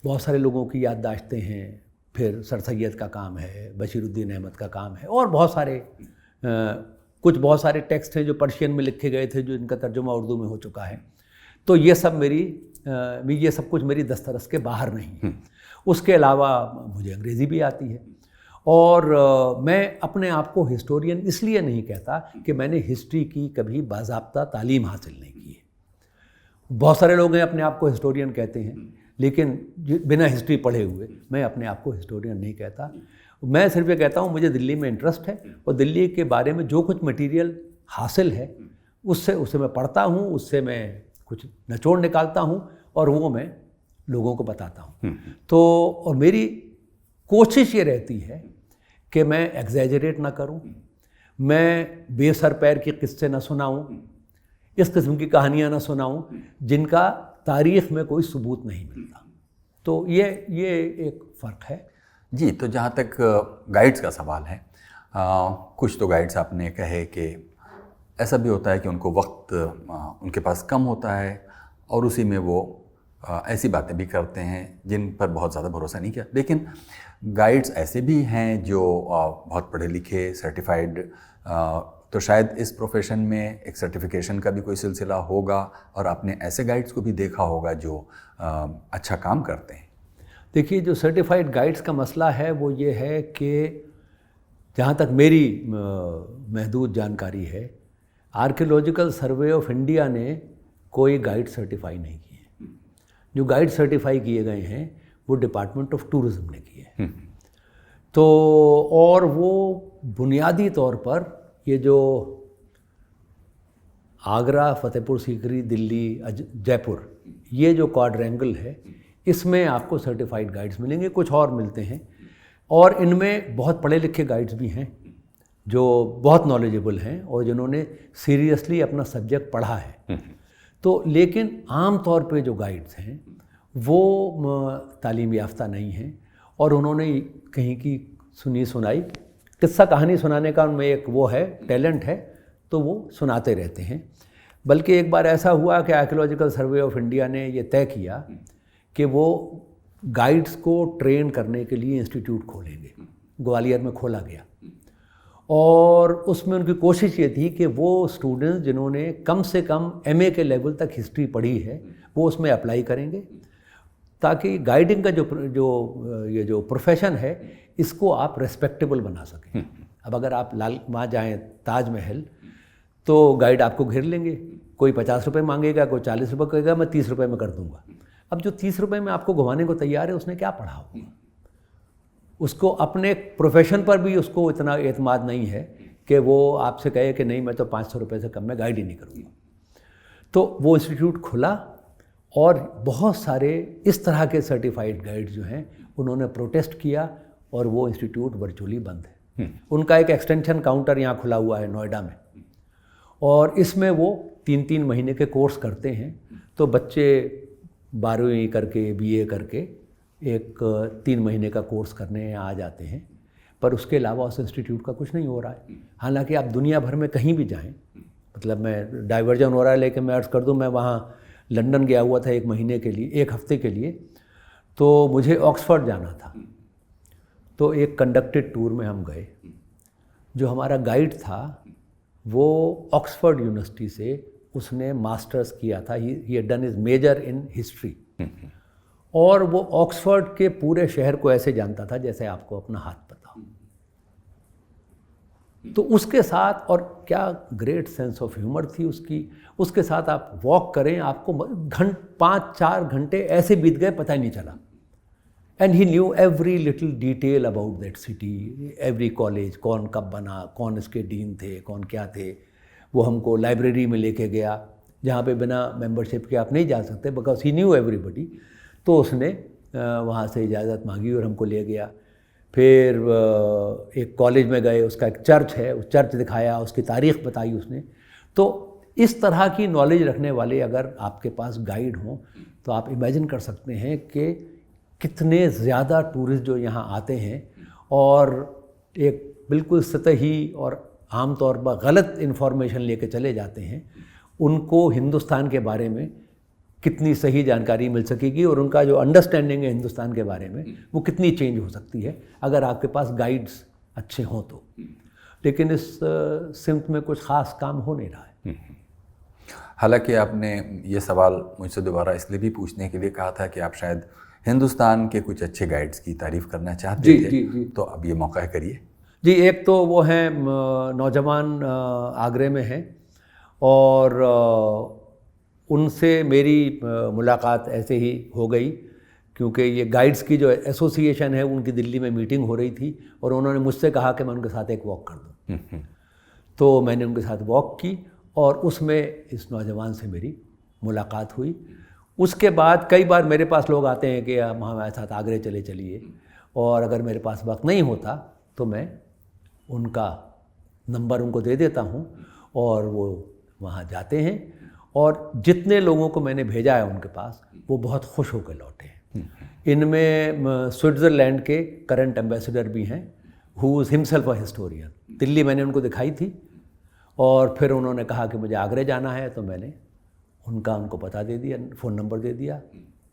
बहुत सारे लोगों की याददाश्तें हैं, फिर सर सैयद का काम है, बशीरुद्दीन अहमद का काम है, और बहुत सारे टेक्स्ट हैं जो पर्शियन में लिखे गए थे, जो इनका तर्जुमा उर्दू में हो चुका है। तो ये सब कुछ मेरी दस्तरस के बाहर नहीं है। उसके अलावा मुझे अंग्रेज़ी भी आती है, और मैं अपने आप को हिस्टोरियन इसलिए नहीं कहता कि मैंने हिस्ट्री की कभी बाज़ाब्ता तालीम हासिल नहीं की है। बहुत सारे लोग हैं अपने आप को हिस्टोरियन कहते हैं, लेकिन बिना हिस्ट्री पढ़े हुए मैं अपने आप को हिस्टोरियन नहीं कहता। मैं सिर्फ ये कहता हूँ मुझे दिल्ली में इंटरेस्ट है, और दिल्ली के बारे में जो कुछ मटेरियल हासिल है उससे मैं पढ़ता हूँ, उससे मैं कुछ निचोड़ निकालता हूँ, और वो मैं लोगों को बताता हूँ। तो और मेरी कोशिश ये रहती है कि मैं एग्जैजरेट ना करूँ, मैं बेसर पैर के किस्से ना सुनाऊँ, इस किस्म की कहानियाँ ना सुनाऊँ जिनका तारीख़ में कोई सबूत नहीं मिलता। तो ये एक फ़र्क है जी। तो जहाँ तक गाइड्स का सवाल है, कुछ तो गाइड्स आपने कहे कि ऐसा भी होता है कि उनको वक्त उनके पास कम होता है, और उसी में वो ऐसी बातें भी करते हैं जिन पर बहुत ज़्यादा भरोसा नहीं किया। लेकिन गाइड्स ऐसे भी हैं जो बहुत पढ़े लिखे, सर्टिफाइड तो शायद इस प्रोफेशन में एक सर्टिफिकेशन का भी कोई सिलसिला होगा और आपने ऐसे गाइड्स को भी देखा होगा जो अच्छा काम करते हैं। देखिए, जो सर्टिफाइड गाइड्स का मसला है वो ये है कि जहाँ तक मेरी महदूद जानकारी है, आर्कियोलॉजिकल सर्वे ऑफ इंडिया ने कोई गाइड सर्टिफाई नहीं किए। जो गाइड सर्टिफाई किए गए हैं वो डिपार्टमेंट ऑफ टूरिज़्म ने किए हैं। तो और वो बुनियादी तौर पर ये जो आगरा, फतेहपुर सीकरी, दिल्ली, जयपुर, ये जो क्वाड्रेंगल है, इसमें आपको सर्टिफाइड गाइड्स मिलेंगे, कुछ और मिलते हैं। और इनमें बहुत पढ़े लिखे गाइड्स भी हैं जो बहुत नॉलेजेबल हैं और जिन्होंने सीरियसली अपना सब्जेक्ट पढ़ा है। तो लेकिन आम तौर पे जो गाइड्स हैं वो तालीम याफ्ता नहीं हैं और उन्होंने कहीं की सुनी सुनाई किस्सा कहानी सुनाने का उनमें एक वो है, टैलेंट है, तो वो सुनाते रहते हैं। बल्कि एक बार ऐसा हुआ कि आर्कियोलॉजिकल सर्वे ऑफ इंडिया ने ये तय किया कि वो गाइड्स को ट्रेन करने के लिए इंस्टीट्यूट खोलेंगे। ग्वालियर में खोला गया और उसमें उनकी कोशिश ये थी कि वो स्टूडेंट्स जिन्होंने कम से कम MA के लेवल तक हिस्ट्री पढ़ी है वो उसमें अप्लाई करेंगे, ताकि गाइडिंग का ये जो प्रोफेशन है इसको आप रेस्पेक्टेबल बना सकें। अब अगर आप वहाँ जाएँ ताजमहल, तो गाइड आपको घेर लेंगे, कोई 50 रुपये मांगेगा, कोई 40 रुपये कहेगा, मैं 30 रुपये में कर दूंगा। अब जो 30 रुपये में आपको घुमाने को तैयार है उसने क्या पढ़ा होगा? उसको अपने प्रोफेशन पर भी उसको इतना एतमाद नहीं है कि वो आपसे कहे कि नहीं मैं तो 500 रुपये से कम में गाइड ही नहीं करूँगा। तो वो इंस्टीट्यूट खुला और बहुत सारे इस तरह के सर्टिफाइड गाइड जो हैं उन्होंने प्रोटेस्ट किया और वो इंस्टीट्यूट वर्चुअली बंद है। उनका एक एक्सटेंशन काउंटर यहाँ खुला हुआ है नोएडा में और इसमें वो 3-3 महीने के कोर्स करते हैं। तो बच्चे 12वीं करके BA करके एक 3 महीने का कोर्स करने आ जाते हैं, पर उसके अलावा उस इंस्टीट्यूट का कुछ नहीं हो रहा है। हालांकि आप दुनिया भर में कहीं भी जाएं, मतलब मैं डाइवर्जन हो रहा है लेकिन मैं अर्ज़ कर दूं, मैं वहाँ लंदन गया हुआ था 1 महीने के लिए, 1 हफ्ते के लिए, तो मुझे ऑक्सफोर्ड जाना था। तो एक कंडक्टेड टूर में हम गए। जो हमारा गाइड था वो ऑक्सफोर्ड यूनिवर्सिटी से उसने मास्टर्स किया था, he had done his major in history, और वो ऑक्सफोर्ड के पूरे शहर को ऐसे जानता था जैसे आपको अपना हाथ पता हो। तो उसके साथ, और क्या ग्रेट सेंस ऑफ ह्यूमर थी उसकी, उसके साथ आप वॉक करें, आपको 5-4 घंटे ऐसे बीत गए पता ही नहीं चला। And he new every little detail about that city, every college, कौन कब बना, कौन इसके डीन थे, कौन क्या थे। वो हमको लाइब्रेरी में लेके गया जहाँ पे बिना मेंबरशिप के आप नहीं जा सकते, बिकॉज ही न्यू एवरीबडी। तो उसने वहाँ से इजाज़त मांगी और हमको ले गया। फिर एक कॉलेज में गए, उसका एक चर्च है, उस चर्च दिखाया, उसकी तारीख़ बताई उसने। तो इस तरह की नॉलेज रखने वाले अगर आपके पास गाइड हों तो आप इमेजिन कर सकते हैं कि कितने ज़्यादा टूरिस्ट जो यहाँ आते हैं और एक बिल्कुल सतही और आमतौर पर गलत इन्फॉर्मेशन लेके चले जाते हैं, उनको हिंदुस्तान के बारे में कितनी सही जानकारी मिल सकेगी और उनका जो अंडरस्टैंडिंग है हिंदुस्तान के बारे में वो कितनी चेंज हो सकती है अगर आपके पास गाइड्स अच्छे हों तो। लेकिन इस सिमत में कुछ ख़ास काम हो नहीं रहा है। हालांकि आपने ये सवाल मुझसे दोबारा इसलिए भी पूछने के लिए कहा था कि आप शायद हिंदुस्तान के कुछ अच्छे गाइड्स की तारीफ़ करना चाहते थे। जी। तो अब ये मौका है, करिए। जी, एक तो वो हैं नौजवान आगरे में हैं और उनसे मेरी मुलाकात ऐसे ही हो गई क्योंकि ये गाइड्स की जो एसोसिएशन है उनकी दिल्ली में मीटिंग हो रही थी और उन्होंने मुझसे कहा कि मैं उनके साथ एक वॉक कर दूँ। तो मैंने उनके साथ वॉक की और उसमें इस नौजवान से मेरी मुलाकात हुई। उसके बाद कई बार मेरे पास लोग आते हैं कि हम हमारे साथ आगरे चलिए, और अगर मेरे पास वक्त नहीं होता तो मैं उनका नंबर उनको दे देता हूँ और वो वहाँ जाते हैं। और जितने लोगों को मैंने भेजा है उनके पास वो बहुत खुश होकर लौटे हैं। इनमें स्विट्ज़रलैंड के करंट एम्बेसडर भी हैं, who is himself a historian. Delhi मैंने उनको दिखाई थी और फिर उन्होंने कहा कि मुझे आगरे जाना है, तो मैंने उनको पता दे दिया, फ़ोन नंबर दे दिया।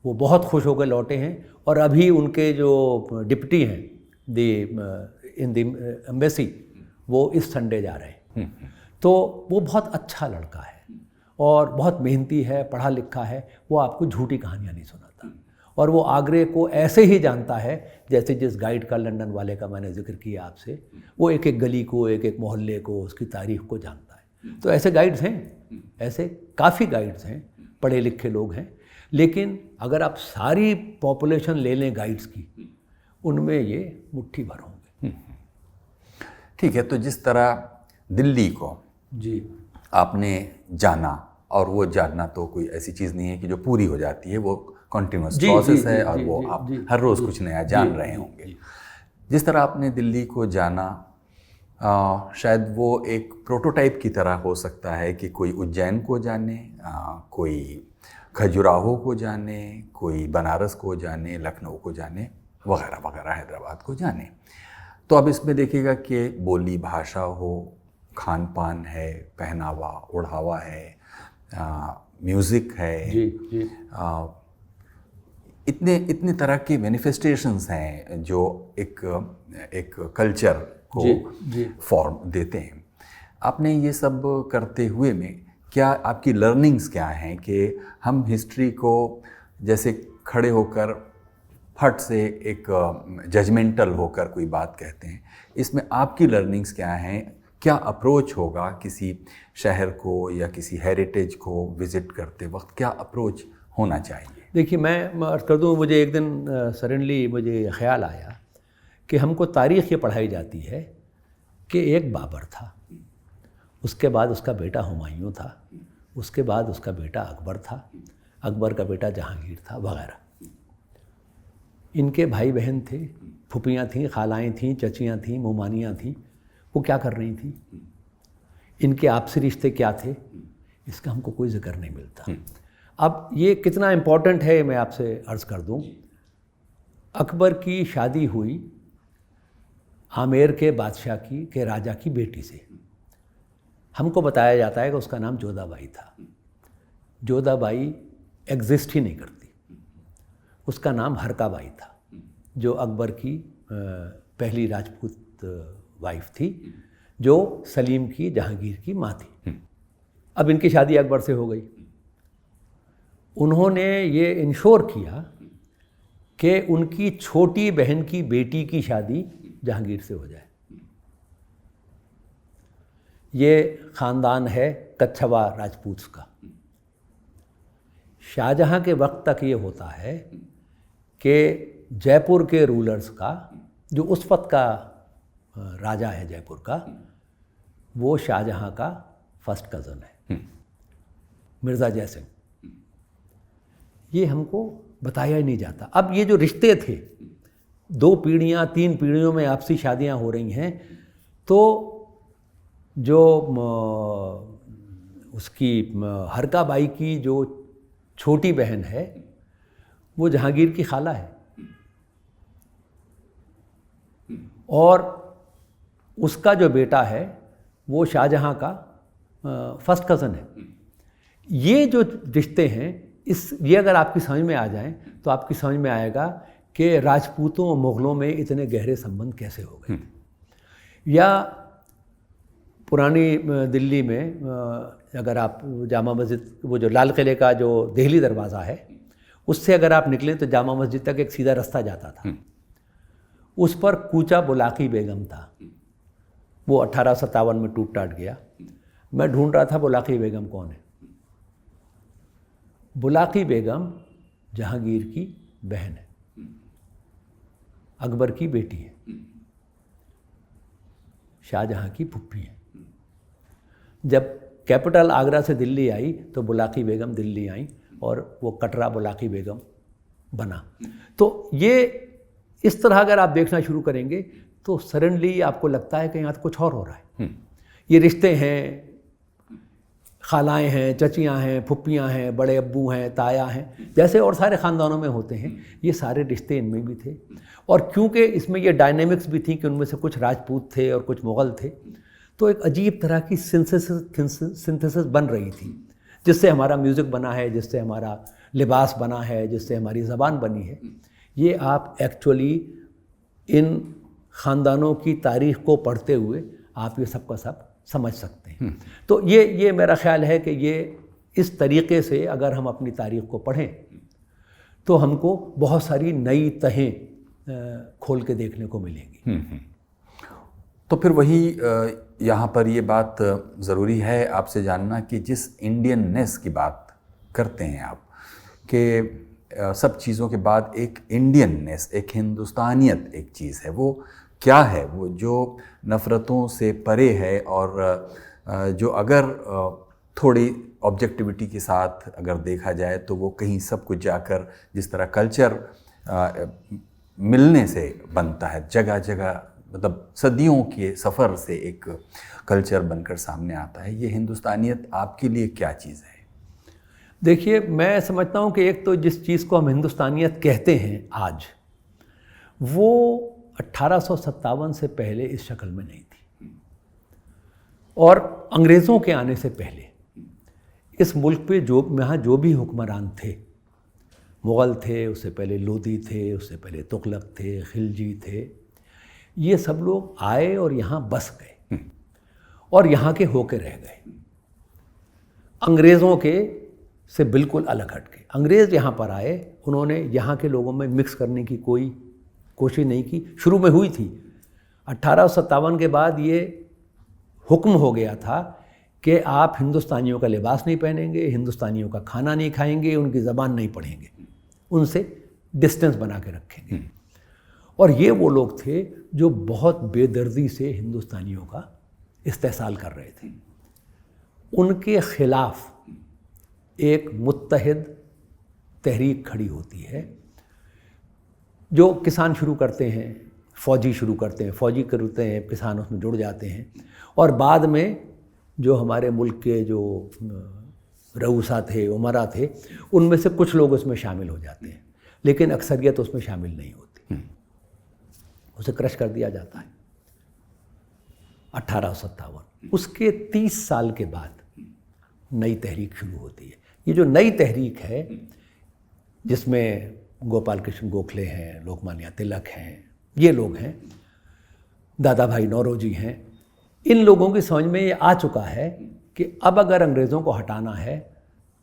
वो बहुत खुश होकर लौटे हैं और अभी उनके जो डिप्टी हैं इन द एम्बेसी वो इस संडे जा रहे हैं। तो वो बहुत अच्छा लड़का है और बहुत मेहनती है, पढ़ा लिखा है, वो आपको झूठी कहानियाँ नहीं सुनाता। और वो आगरे को ऐसे ही जानता है जैसे जिस गाइड का, लंदन वाले का मैंने जिक्र किया आपसे, वो एक एक गली को, एक एक मोहल्ले को, उसकी तारीख को जानता है। तो ऐसे गाइड्स हैं, ऐसे काफ़ी गाइड्स हैं, पढ़े लिखे लोग हैं। लेकिन अगर आप सारी पॉपुलेशन ले लें गाइड्स की, उनमें ये मुट्ठी भर होंगे। ठीक है, तो जिस तरह दिल्ली को जी आपने जाना, और वो जानना तो कोई ऐसी चीज़ नहीं है कि जो पूरी हो जाती है, वो कॉन्टिन्यूस प्रोसेस है, और वो आप हर रोज़ कुछ नया जान रहे होंगे। जिस तरह आपने दिल्ली को जाना, शायद वो एक प्रोटोटाइप की तरह हो सकता है कि कोई उज्जैन को जाने, कोई खजुराहो को जाने, कोई बनारस को जाने, लखनऊ को जाने, वगैरह वगैरह, हैदराबाद को जाने। तो अब इसमें देखिएगा कि बोली भाषा हो, खान पान है, पहनावा ओढ़ावा है, म्यूज़िक है, जी जी इतने तरह के मैनिफेस्टेशंस हैं जो एक कल्चर को जी फॉर्म देते हैं। आपने ये सब करते हुए में क्या आपकी लर्निंग्स क्या हैं कि हम हिस्ट्री को जैसे खड़े होकर फट से एक जजमेंटल होकर कोई बात कहते हैं, इसमें आपकी लर्निंग्स क्या हैं? क्या अप्रोच होगा किसी शहर को या किसी हेरिटेज को विज़िट करते वक्त, क्या अप्रोच होना चाहिए? देखिए, मैं अर्ज़ कर दूँ, मुझे एक दिन सडनली मुझे ख्याल आया कि हमको तारीख़ ये पढ़ाई जाती है कि एक बाबर था, उसके बाद उसका बेटा हुमायूं था, उसके बाद उसका बेटा अकबर था, अकबर का बेटा जहांगीर था, वगैरह। इनके भाई बहन थे, फुफियाँ थीं, खालाएँ थीं, चचियाँ थीं, मोमानियाँ थीं, वो क्या कर रही थी, इनके आपसी रिश्ते क्या थे, इसका हमको कोई जिक्र नहीं मिलता। अब ये कितना इम्पोर्टेंट है मैं आपसे अर्ज़ कर दूं। अकबर की शादी हुई आमेर के बादशाह के राजा की बेटी से। हमको बताया जाता है कि उसका नाम जोधाबाई था। जोधाबाई एग्जिस्ट ही नहीं करती। उसका नाम हरकाबाई था, जो अकबर की पहली राजपूत वाइफ थी, जो सलीम की, जहांगीर की माँ थी। अब इनकी शादी अकबर से हो गई। उन्होंने ये इंश्योर किया कि उनकी छोटी बहन की बेटी की शादी जहांगीर से हो जाए। ये ख़ानदान है कच्छवा राजपूत का। शाहजहां के वक्त तक ये होता है कि जयपुर के रूलर्स का, जो उस वक्त का राजा है जयपुर का, वो शाहजहां का फर्स्ट कज़न है, मिर्ज़ा जयसिंह। ये हमको बताया ही नहीं जाता। अब ये जो रिश्ते थे, 2 पीढ़ियाँ 3 पीढ़ियों में आपसी शादियाँ हो रही हैं, तो जो उसकी हरकाबाई की जो छोटी बहन है, वो जहांगीर की खाला है, और उसका जो बेटा है वो शाहजहां का फर्स्ट कज़न है। ये जो रिश्ते हैं, ये अगर आपकी समझ में आ जाएं तो आपकी समझ में आएगा कि राजपूतों और मुग़लों में इतने गहरे संबंध कैसे हो गए। या पुरानी दिल्ली में अगर आप जामा मस्जिद, वो जो लाल किले का जो देहली दरवाज़ा है, उससे अगर आप निकलें तो जामा मस्जिद तक एक सीधा रास्ता जाता था। उस पर कूचा बुलाकी बेगम था। वो 1857 में टूट टाट गया। मैं ढूंढ रहा था बुलाकी बेगम कौन है। बुलाकी बेगम जहांगीर की बहन है, अकबर की बेटी है, शाहजहां की फुप्पी है। जब कैपिटल आगरा से दिल्ली आई तो बुलाकी बेगम दिल्ली आई और वो कटरा बुलाकी बेगम बना। तो ये इस तरह अगर आप देखना शुरू करेंगे तो सडनली आपको लगता है कि यहाँ तो कुछ और हो रहा है। ये रिश्ते हैं, खालाएँ हैं, चचियाँ हैं, फुप्पियाँ हैं, बड़े अब्बू हैं, ताया हैं, जैसे और सारे ख़ानदानों में होते हैं, ये सारे रिश्ते इनमें भी थे। और क्योंकि इसमें ये डायनेमिक्स भी थी कि उनमें से कुछ राजपूत थे और कुछ मुग़ल थे, तो एक अजीब तरह की सिंथेसिस बन रही थी, जिससे हमारा म्यूज़िक बना है, जिससे हमारा लिबास बना है, जिससे हमारी ज़बान बनी है। ये आप एक्चुअली इन ख़ानदानों की तारीख़ को पढ़ते हुए आप ये सब का सब समझ सकते हैं। तो ये मेरा ख्याल है कि ये इस तरीके से अगर हम अपनी तारीख़ को पढ़ें तो हमको बहुत सारी नई तहें खोल के देखने को मिलेंगी। तो फिर वही यहाँ पर ये बात ज़रूरी है आपसे जानना कि जिस इंडियननेस की बात करते हैं आप, कि सब चीज़ों के बाद एक इंडियननेस, एक हिंदुस्तानियत एक चीज़ है, वो क्या है? वो जो नफ़रतों से परे है और जो अगर थोड़ी ऑब्जेक्टिविटी के साथ अगर देखा जाए तो वो कहीं सब कुछ जाकर जिस तरह कल्चर मिलने से बनता है, जगह जगह मतलब सदियों के सफ़र से एक कल्चर बनकर सामने आता है, ये हिंदुस्तानियत आपके लिए क्या चीज़ है? देखिए, मैं समझता हूँ कि एक तो जिस चीज़ को हम हिंदुस्तानियत कहते हैं आज, वो 1857 से पहले इस शक्ल में नहीं थी। और अंग्रेज़ों के आने से पहले इस मुल्क पे यहाँ जो भी हुक्मरान थे, मुग़ल थे, उससे पहले लोदी थे, उससे पहले तुगलक थे, खिलजी थे, ये सब लोग आए और यहाँ बस गए और यहाँ के होके रह गए, अंग्रेज़ों के से बिल्कुल अलग हट के। अंग्रेज़ यहाँ पर आए, उन्होंने यहाँ के लोगों में मिक्स करने की कोई कोशिश नहीं की। शुरू में हुई थी, 1857 के बाद ये हुक्म हो गया था कि आप हिंदुस्तानियों का लिबास नहीं पहनेंगे, हिंदुस्तानियों का खाना नहीं खाएंगे, उनकी ज़बान नहीं पढ़ेंगे, उनसे डिस्टेंस बना के रखेंगे। और ये वो लोग थे जो बहुत बेदर्दी से हिंदुस्तानियों का इस्तेहसाल कर रहे थे। उनके ख़िलाफ़ एक मुत्तहिद तहरीक खड़ी होती है। जो किसान शुरू करते हैं, फ़ौजी शुरू करते हैं, फ़ौजी करते हैं, किसान उसमें जुड़ जाते हैं, और बाद में जो हमारे मुल्क के जो रऊसा थे, उमरा थे, उनमें से कुछ लोग उसमें शामिल हो जाते हैं, लेकिन अक्सरियत उसमें शामिल नहीं होती, उसे क्रश कर दिया जाता है। 1857, उसके 30 साल के बाद नई तहरीक शुरू होती है। ये जो नई तहरीक है, जिसमें गोपाल कृष्ण गोखले हैं, लोकमान्य तिलक हैं, ये लोग हैं, दादा भाई नौरोजी हैं, इन लोगों की समझ में ये आ चुका है कि अब अगर अंग्रेज़ों को हटाना है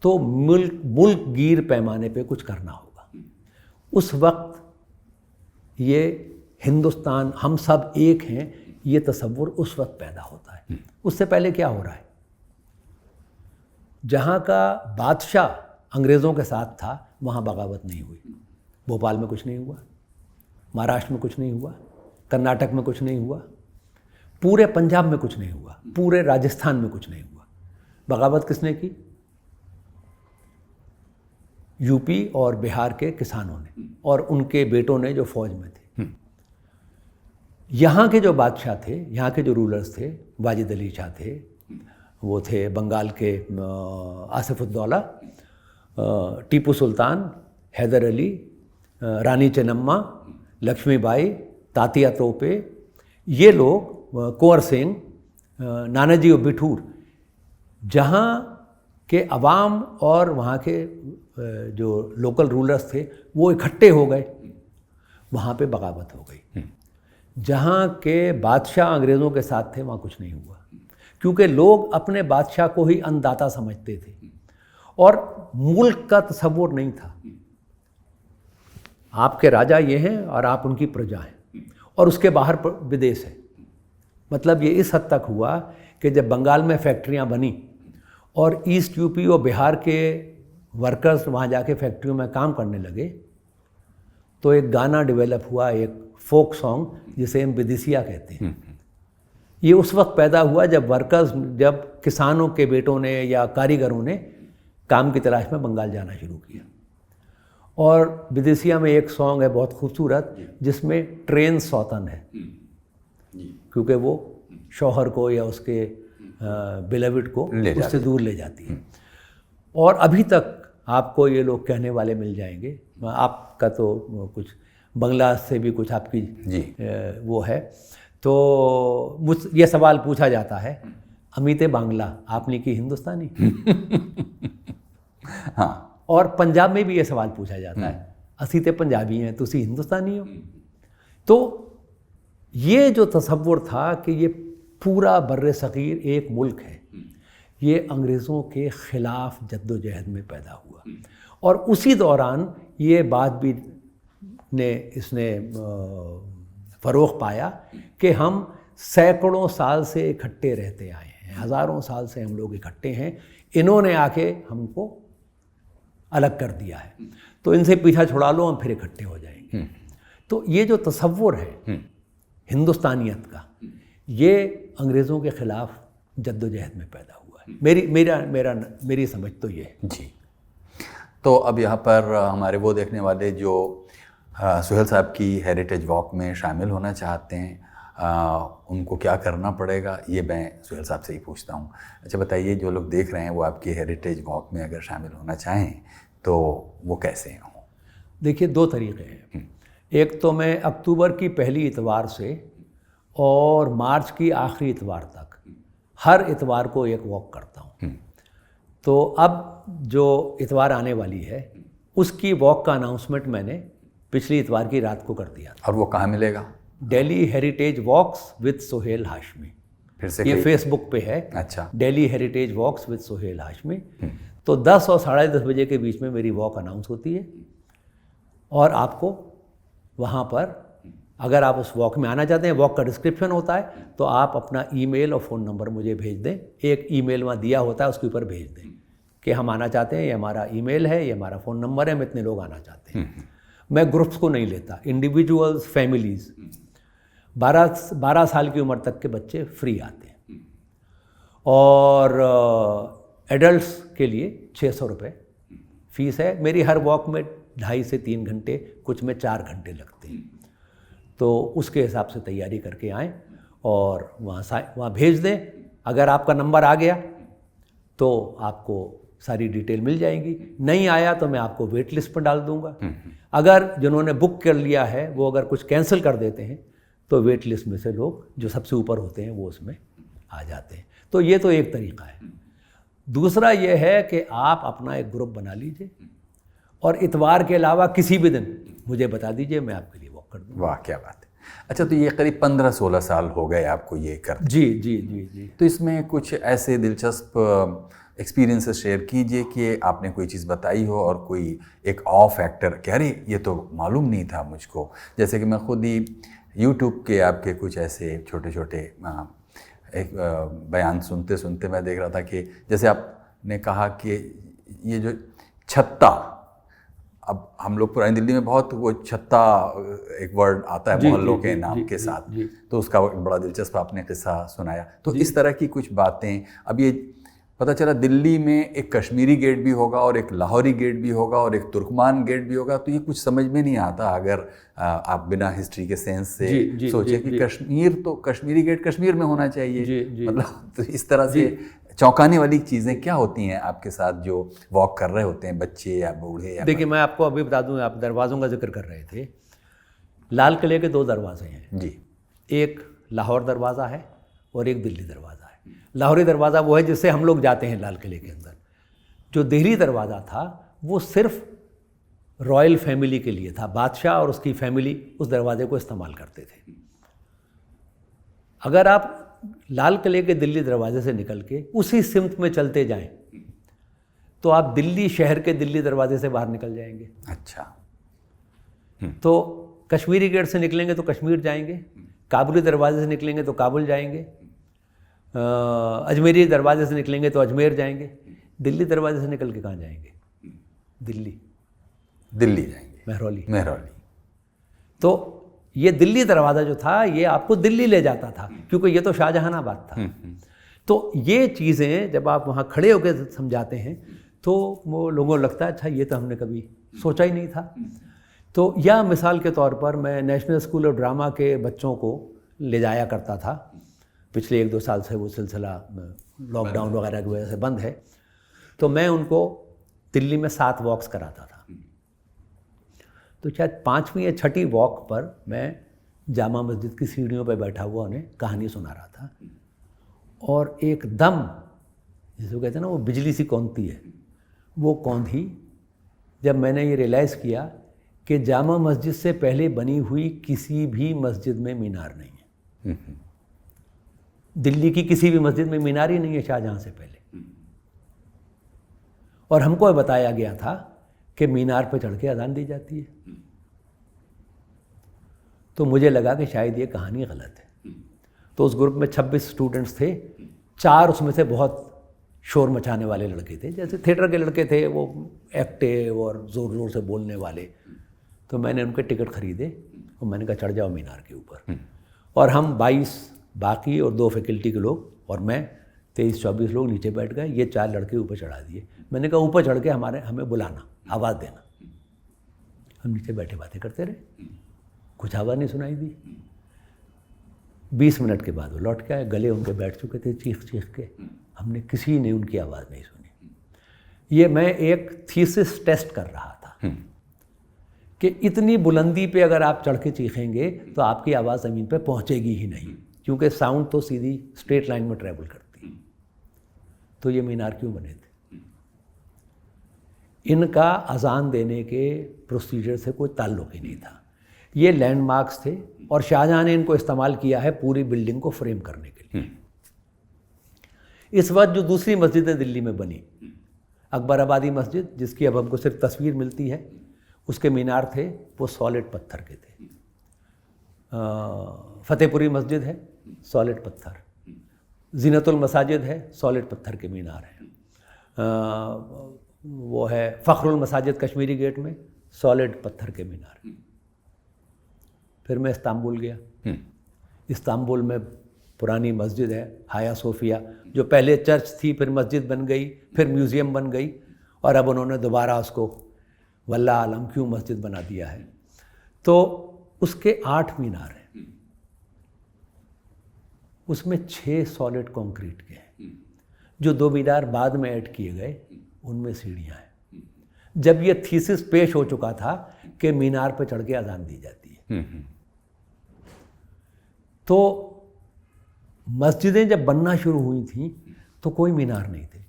तो मुल्क गिर पैमाने पे कुछ करना होगा। उस वक्त ये हिंदुस्तान, हम सब एक हैं, ये तसव्वुर उस वक्त पैदा होता है। उससे पहले क्या हो रहा है? जहाँ का बादशाह अंग्रेज़ों के साथ था, वहाँ बगावत नहीं हुई। भोपाल में कुछ नहीं हुआ, महाराष्ट्र में कुछ नहीं हुआ, कर्नाटक में कुछ नहीं हुआ, पूरे पंजाब में कुछ नहीं हुआ, पूरे राजस्थान में कुछ नहीं हुआ। बगावत किसने की? यूपी और बिहार के किसानों ने और उनके बेटों ने जो फौज में थे। यहाँ के जो बादशाह थे, यहाँ के जो रूलर्स थे, वाजिद अली शाह थे, वो थे बंगाल के आसिफुद्दौला, टीपू सुल्तान, हैदर अली, रानी चेन्नम्मा, लक्ष्मीबाई, तात्या तोपे, ये लोग, कुंवर सिंह, नानाजी बिठूर, जहाँ के अवाम और वहाँ के जो लोकल रूलर्स थे वो इकट्ठे हो गए, वहाँ पे बगावत हो गई। जहाँ के बादशाह अंग्रेज़ों के साथ थे, वहाँ कुछ नहीं हुआ, क्योंकि लोग अपने बादशाह को ही अन्नदाता समझते थे और मुल्क का तसव्वुर नहीं था। आपके राजा ये हैं और आप उनकी प्रजा हैं, और उसके बाहर विदेश है। मतलब ये इस हद तक हुआ कि जब बंगाल में फैक्ट्रियां बनी और ईस्ट यूपी और बिहार के वर्कर्स वहाँ जाके फैक्ट्रियों में काम करने लगे, तो एक गाना डेवलप हुआ, एक फोक सॉन्ग, जिसे हम विदेशिया कहते हैं। ये उस वक्त पैदा हुआ जब किसानों के बेटों ने या कारीगरों ने काम की तलाश में बंगाल जाना शुरू किया। और विदेशिया में एक सॉन्ग है बहुत खूबसूरत, जिसमें ट्रेन सौतन है, क्योंकि वो शौहर को या उसके बिलविड को उससे दूर ले जाती है। और अभी तक आपको ये लोग कहने वाले मिल जाएंगे। आपका तो कुछ बंगला से भी कुछ आपकी वो है, तो मुझ ये सवाल पूछा जाता है, अमीते बांग्ला आपने की हिंदुस्तानी? हाँ। और पंजाब में भी ये सवाल पूछा जाता है, असीते पंजाबी हैं, तुसी हिंदुस्तानी हो? तो ये जो तसव्वुर था कि ये पूरा बर्र सग़ीर एक मुल्क है, ये अंग्रेज़ों के ख़िलाफ़ जद्दोजहद में पैदा हुआ। और उसी दौरान ये बात भी इसने फ़रोग़ पाया कि हम सैकड़ों साल से इकट्ठे रहते आए हैं, हज़ारों साल से हम लोग इकट्ठे हैं, इन्होंने आके हमको अलग कर दिया है, तो इनसे पीछा छुड़ा लो, हम फिर इकट्ठे हो जाएंगे। तो ये जो तसव्वुर है हिंदुस्तानियत का, ये अंग्रेज़ों के ख़िलाफ़ जद्दोजहद में पैदा हुआ है। मेरी समझ तो ये है। जी। तो अब यहाँ पर हमारे वो देखने वाले जो सुहेल साहब की हेरिटेज वॉक में शामिल होना चाहते हैं, उनको क्या करना पड़ेगा, ये मैं सुहेल साहब से ही पूछता हूँ। अच्छा बताइए, जो लोग देख रहे हैं वो आपकी हेरिटेज वॉक में अगर शामिल होना चाहें तो वो कैसे हों? देखिए, दो तरीक़े हैं। एक तो मैं अक्टूबर की पहली इतवार से और मार्च की आखिरी इतवार तक हर इतवार को एक वॉक करता हूँ। तो अब जो इतवार आने वाली है उसकी वॉक का अनाउंसमेंट मैंने पिछली इतवार की रात को कर दिया था। और वो कहाँ मिलेगा? Delhi heritage walks with Suhail Hashmi, फिर से ये फेसबुक पे है। अच्छा। Delhi heritage walks with Suhail Hashmi. तो 10 और 10:30 बजे के बीच में मेरी वॉक अनाउंस होती है, और आपको वहाँ पर अगर आप उस वॉक में आना चाहते हैं, वॉक का डिस्क्रिप्शन होता है, तो आप अपना ईमेल और फ़ोन नंबर मुझे भेज दें। एक ईमेल वहाँ दिया होता है, उसके ऊपर भेज दें कि हम आना चाहते हैं, ये हमारा ईमेल है, ये हमारा फ़ोन नंबर है, हम इतने लोग आना चाहते हैं। मैं ग्रुप्स को नहीं लेता, इंडिविजुअल्स, फैमिलीज़। 12 साल की उम्र तक के बच्चे फ्री आते हैं, और एडल्ट्स के लिए 600 रुपये फ़ीस है। मेरी हर वॉक में 2.5 से 3 घंटे, कुछ में 4 घंटे लगते हैं। तो उसके हिसाब से तैयारी करके आएँ और वहाँ भेज दें। अगर आपका नंबर आ गया तो आपको सारी डिटेल मिल जाएगी, नहीं आया तो मैं आपको वेट लिस्ट पर डाल दूंगा। अगर जिन्होंने बुक कर लिया है वो अगर कुछ कैंसिल कर देते हैं तो वेट लिस्ट में से लोग जो सबसे ऊपर होते हैं वो उसमें आ जाते हैं। तो ये तो एक तरीका है। दूसरा ये है कि आप अपना एक ग्रुप बना लीजिए और इतवार के अलावा किसी भी दिन मुझे बता दीजिए, मैं आपके लिए वॉक कर दूँगा। वाह, क्या बात है। अच्छा, तो ये करीब 15-16 साल हो गए आपको ये कर। जी जी जी जी। तो इसमें कुछ ऐसे दिलचस्प एक्सपीरियंसेस शेयर कीजिए कि आपने कोई चीज़ बताई हो और कोई एक ऑफ फैक्टर कि अरे ये तो मालूम नहीं था मुझको। जैसे कि मैं खुद ही यूट्यूब के आपके कुछ ऐसे छोटे छोटे एक बयान सुनते सुनते मैं देख रहा था कि जैसे आपने कहा कि ये जो छत्ता, अब हम लोग पुरानी दिल्ली में बहुत वो छत्ता एक वर्ड आता है मोहल्लों के नाम के साथ, तो उसका बड़ा दिलचस्प आपने किस्सा सुनाया। तो इस तरह की कुछ बातें, अब ये पता चला दिल्ली में एक कश्मीरी गेट भी होगा और एक लाहौरी गेट भी होगा और एक तुर्कमान गेट भी होगा। तो ये कुछ समझ में नहीं आता अगर आप बिना हिस्ट्री के सेंस से सोचे कि कश्मीर तो कश्मीरी गेट कश्मीर में होना चाहिए। मतलब तो इस तरह से चौंकाने वाली चीज़ें क्या होती हैं आपके साथ जो वॉक कर रहे होते हैं, बच्चे या बूढ़े या? देखिए, मैं आपको अभी बता दूं, आप दरवाज़ों का जिक्र कर रहे थे। लाल किले के 2 दरवाजे हैं जी। एक लाहौर दरवाज़ा है और एक दिल्ली दरवाज़ा है। लाहौरी दरवाज़ा वो है जिससे हम लोग जाते हैं लाल किले के अंदर। जो दिल्ली दरवाज़ा था वो सिर्फ रॉयल फैमिली के लिए था, बादशाह और उसकी फैमिली उस दरवाजे को इस्तेमाल करते थे। अगर आप लाल किले के दिल्ली दरवाजे से निकल के उसी सिमत में चलते जाएं तो आप दिल्ली शहर के दिल्ली दरवाजे से बाहर निकल जाएंगे। अच्छा। तो कश्मीरी गेट से निकलेंगे तो कश्मीर जाएंगे, काबुली दरवाजे से निकलेंगे तो काबुल जाएंगे, अजमेरी दरवाजे से निकलेंगे तो अजमेर जाएंगे। दिल्ली दरवाजे से निकल के कहाँ जाएंगे? दिल्ली जाएंगे, महरौली। तो ये दिल्ली दरवाज़ा जो था ये आपको दिल्ली ले जाता था, क्योंकि ये तो शाहजहानाबाद था। तो ये चीज़ें जब आप वहाँ खड़े होकर समझाते हैं तो वो लोगों को लगता है अच्छा ये तो हमने कभी सोचा ही नहीं था। तो या मिसाल के तौर पर मैं नेशनल स्कूल ऑफ ड्रामा के बच्चों को ले जाया करता था। पिछले 1-2 साल से वो सिलसिला लॉकडाउन वगैरह की वजह से बंद है। तो मैं उनको दिल्ली में 7 वॉक्स कराता था। तो शायद 5वीं या 6ठी वॉक पर मैं जामा मस्जिद की सीढ़ियों पर बैठा हुआ उन्हें कहानी सुना रहा था, और एकदम जिसको कहते हैं ना वो बिजली सी कौंधती है, वो कौंधी जब मैंने ये रियलाइज़ किया कि जामा मस्जिद से पहले बनी हुई किसी भी मस्जिद में मीनार नहीं है। दिल्ली की किसी भी मस्जिद में मीनार ही नहीं है शाहजहाँ से पहले। और हमको बताया गया था कि मीनार पर चढ़ के अजान दी जाती है। तो मुझे लगा कि शायद ये कहानी गलत है। तो उस ग्रुप में 26 स्टूडेंट्स थे, 4 उसमें से बहुत शोर मचाने वाले लड़के थे, जैसे थिएटर के लड़के थे, वो एक्टिव और ज़ोर ज़ोर से बोलने वाले। तो मैंने उनके टिकट खरीदे और मैंने कहा चढ़ जाओ मीनार के ऊपर। और हम 22 बाकी और 2 फैकल्टी के लोग और मैं 23-24 लोग नीचे बैठ गए। ये 4 लड़के ऊपर चढ़ा दिए। मैंने कहा ऊपर चढ़ के हमें बुलाना, आवाज़ देना। हम नीचे बैठे बातें करते रहे, कुछ आवाज़ नहीं सुनाई दी। 20 मिनट के बाद वो लौट के आए, गले उनके बैठ चुके थे चीख चीख के। हमने किसी ने उनकी आवाज़ नहीं सुनी। ये मैं एक थीसिस टेस्ट कर रहा था कि इतनी बुलंदी पे अगर आप चढ़ के चीखेंगे तो आपकी आवाज़ ज़मीन पे पहुंचेगी ही नहीं, क्योंकि साउंड तो सीधी स्ट्रेट लाइन में ट्रैवल करती है। तो ये मीनार क्यों बने थे? इनका अजान देने के प्रोसीजर से कोई ताल्लुक़ ही नहीं था। ये लैंडमार्क्स थे और शाहजहाँ ने इनको इस्तेमाल किया है पूरी बिल्डिंग को फ्रेम करने के लिए। इस वक्त जो दूसरी मस्जिदें दिल्ली में बनी, अकबराबादी मस्जिद जिसकी अब हमको सिर्फ तस्वीर मिलती है, उसके मीनार थे वो सॉलिड पत्थर के थे। फतेहपुरी मस्जिद है सॉलिड पत्थर, जीनतुल मसाजिद है सॉलिड पत्थर के मीनार हैं, वो है फ़ख्रुल मसाजिद कश्मीरी गेट में सॉलिड पत्थर के मीनार। फिर मैं इस्तांबुल गया। इस्तांबुल में पुरानी मस्जिद है हाया सोफिया, जो पहले चर्च थी, फिर मस्जिद बन गई, फिर म्यूज़ियम बन गई और अब उन्होंने दोबारा उसको वल्लाह आलम क्यों मस्जिद बना दिया है। तो उसके 8 मीनार हैं, उसमें 6 सॉलिड कंक्रीट के हैं। जो 2 मीनार बाद में ऐड किए गए उनमें सीढ़ियाँ हैं। जब ये थीसिस पेश हो चुका था कि मीनार पर चढ़ के अजान दी जाती है, तो मस्जिदें जब बनना शुरू हुई थी तो कोई मीनार नहीं थे।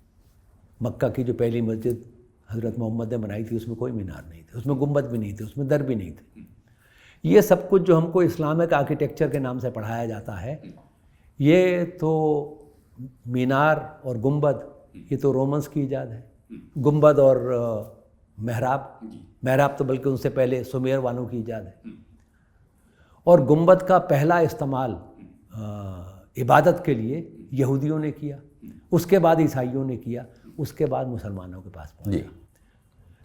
मक्का की जो पहली मस्जिद हज़रत मोहम्मद ने बनाई थी उसमें कोई मीनार नहीं थे, उसमें गुंबद भी नहीं थे, उसमें दर भी नहीं थे। ये सब कुछ जो हमको इस्लामिक आर्किटेक्चर के नाम से पढ़ाया जाता है, ये तो मीनार और गुंबद ये तो रोमन्स की ईजाद है। गुंबद और महराब तो बल्कि उनसे पहले सुमेर वालों की ईजाद है। और गुंबद का पहला इस्तेमाल इबादत के लिए यहूदियों ने किया, उसके बाद ईसाइयों ने किया, उसके बाद मुसलमानों के पास पहुंचा।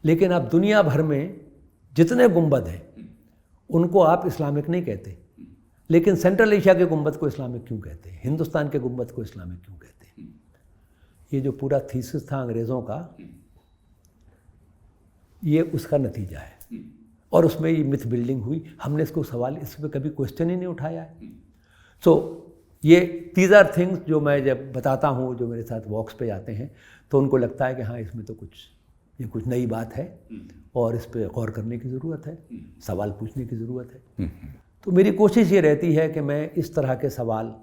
लेकिन अब दुनिया भर में जितने गुंबद हैं उनको आप इस्लामिक नहीं कहते, लेकिन सेंट्रल एशिया के गुंबद को इस्लामिक क्यों कहते हैं, हिंदुस्तान के गुंबद को इस्लामिक क्यों कहते हैं? ये जो पूरा थीसिस था अंग्रेज़ों का, ये उसका नतीजा है। और उसमें ये मिथ बिल्डिंग हुई। हमने इसको सवाल इस पर कभी क्वेश्चन ही नहीं उठाया है। सो ये दीज आर थिंग्स जो मैं जब बताता हूँ, जो मेरे साथ वॉक्स पे जाते हैं, तो उनको लगता है कि हाँ इसमें तो कुछ नई बात है और इस पर गौर करने की ज़रूरत है, सवाल पूछने की ज़रूरत है। तो मेरी कोशिश ये रहती है कि मैं इस तरह के सवाल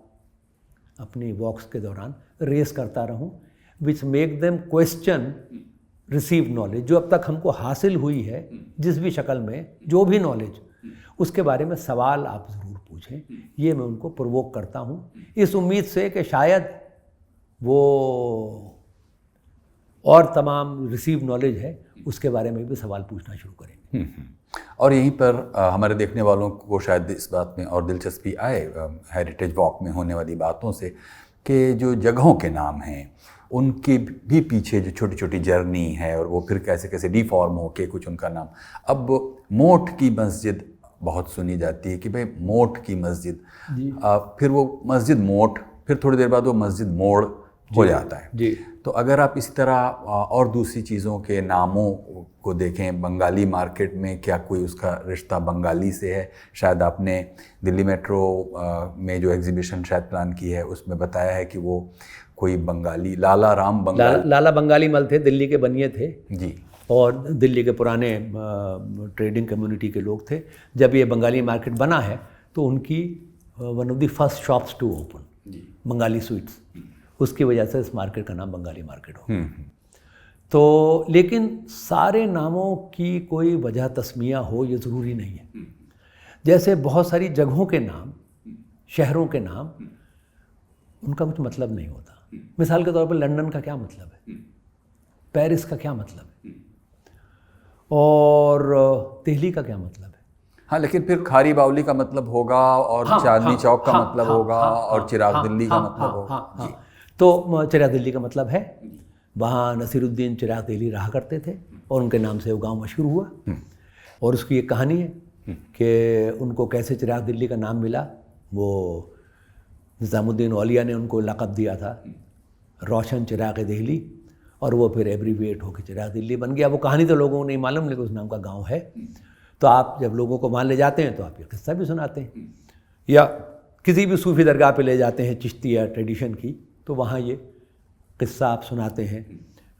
अपनी वॉक्स के दौरान रेस करता रहूं, which make them question receive knowledge. जो अब तक हमको हासिल हुई है जिस भी शक्ल में, जो भी नॉलेज, उसके बारे में सवाल आप ज़रूर पूछें। ये मैं उनको प्रोवोक करता हूँ इस उम्मीद से कि शायद वो और तमाम रिसीव नॉलेज है उसके बारे में भी सवाल पूछना शुरू करेंगे। और यहीं पर हमारे देखने वालों को शायद इस बात में और दिलचस्पी आए हेरिटेज वॉक में होने वाली बातों से, कि जो जगहों के नाम हैं उनके भी पीछे जो छोटी छोटी जर्नी है और वो फिर कैसे कैसे डिफॉर्म हो के कुछ उनका नाम। अब मोठ की मस्जिद बहुत सुनी जाती है कि भाई मोठ की मस्जिद, फिर वो मस्जिद मोठ, फिर थोड़ी देर बाद वो मस्जिद मोड़ हो जाता है जी। तो अगर आप इसी तरह और दूसरी चीज़ों के नामों को देखें, बंगाली मार्केट में क्या कोई उसका रिश्ता बंगाली से है? शायद आपने दिल्ली मेट्रो में जो एग्जीबिशन शायद प्लान की है उसमें बताया है कि वो कोई बंगाली लाला बंगाली मल थे, दिल्ली के बनिए थे जी, और दिल्ली के पुराने ट्रेडिंग कम्युनिटी के लोग थे। जब ये बंगाली मार्केट बना है तो उनकी one of the first shops to open Bengali sweets, उसकी वजह से इस मार्केट का नाम बंगाली मार्केट हो। तो लेकिन सारे नामों की कोई वजह तस्मिया हो ये ज़रूरी नहीं है। जैसे बहुत सारी जगहों के नाम, शहरों के नाम उनका कुछ मतलब नहीं होता। मिसाल के तौर पर लंदन का क्या मतलब है, पेरिस का क्या मतलब है, और दिल्ली का क्या मतलब है। हाँ, लेकिन फिर खारी बावली का मतलब होगा, और चांदनी चौक का मतलब होगा, और चिराग दिल्ली का मतलब होगा। तो चिराग दिल्ली का मतलब है, वहाँ नसीरुद्दीन चिराग दिल्ली रहा करते थे और उनके नाम से वो गांव मशहूर हुआ। और उसकी एक कहानी है कि उनको कैसे चिराग दिल्ली का नाम मिला। वो निज़ामुद्दीन औलिया ने उनको लक़ब दिया था रोशन चिराग दिल्ली, और वो फिर एब्रीविएट होकर चिराग दिल्ली बन गया। वो कहानी तो लोगों को नहीं मालूम, लेकिन उस नाम का गांव है। तो आप जब लोगों को वहाँ ले जाते हैं तो आप ये किस्सा भी सुनाते हैं, या किसी भी सूफी दरगाह पे ले जाते हैं चिश्ती या ट्रेडिशन की, तो वहाँ ये किस्सा आप सुनाते हैं।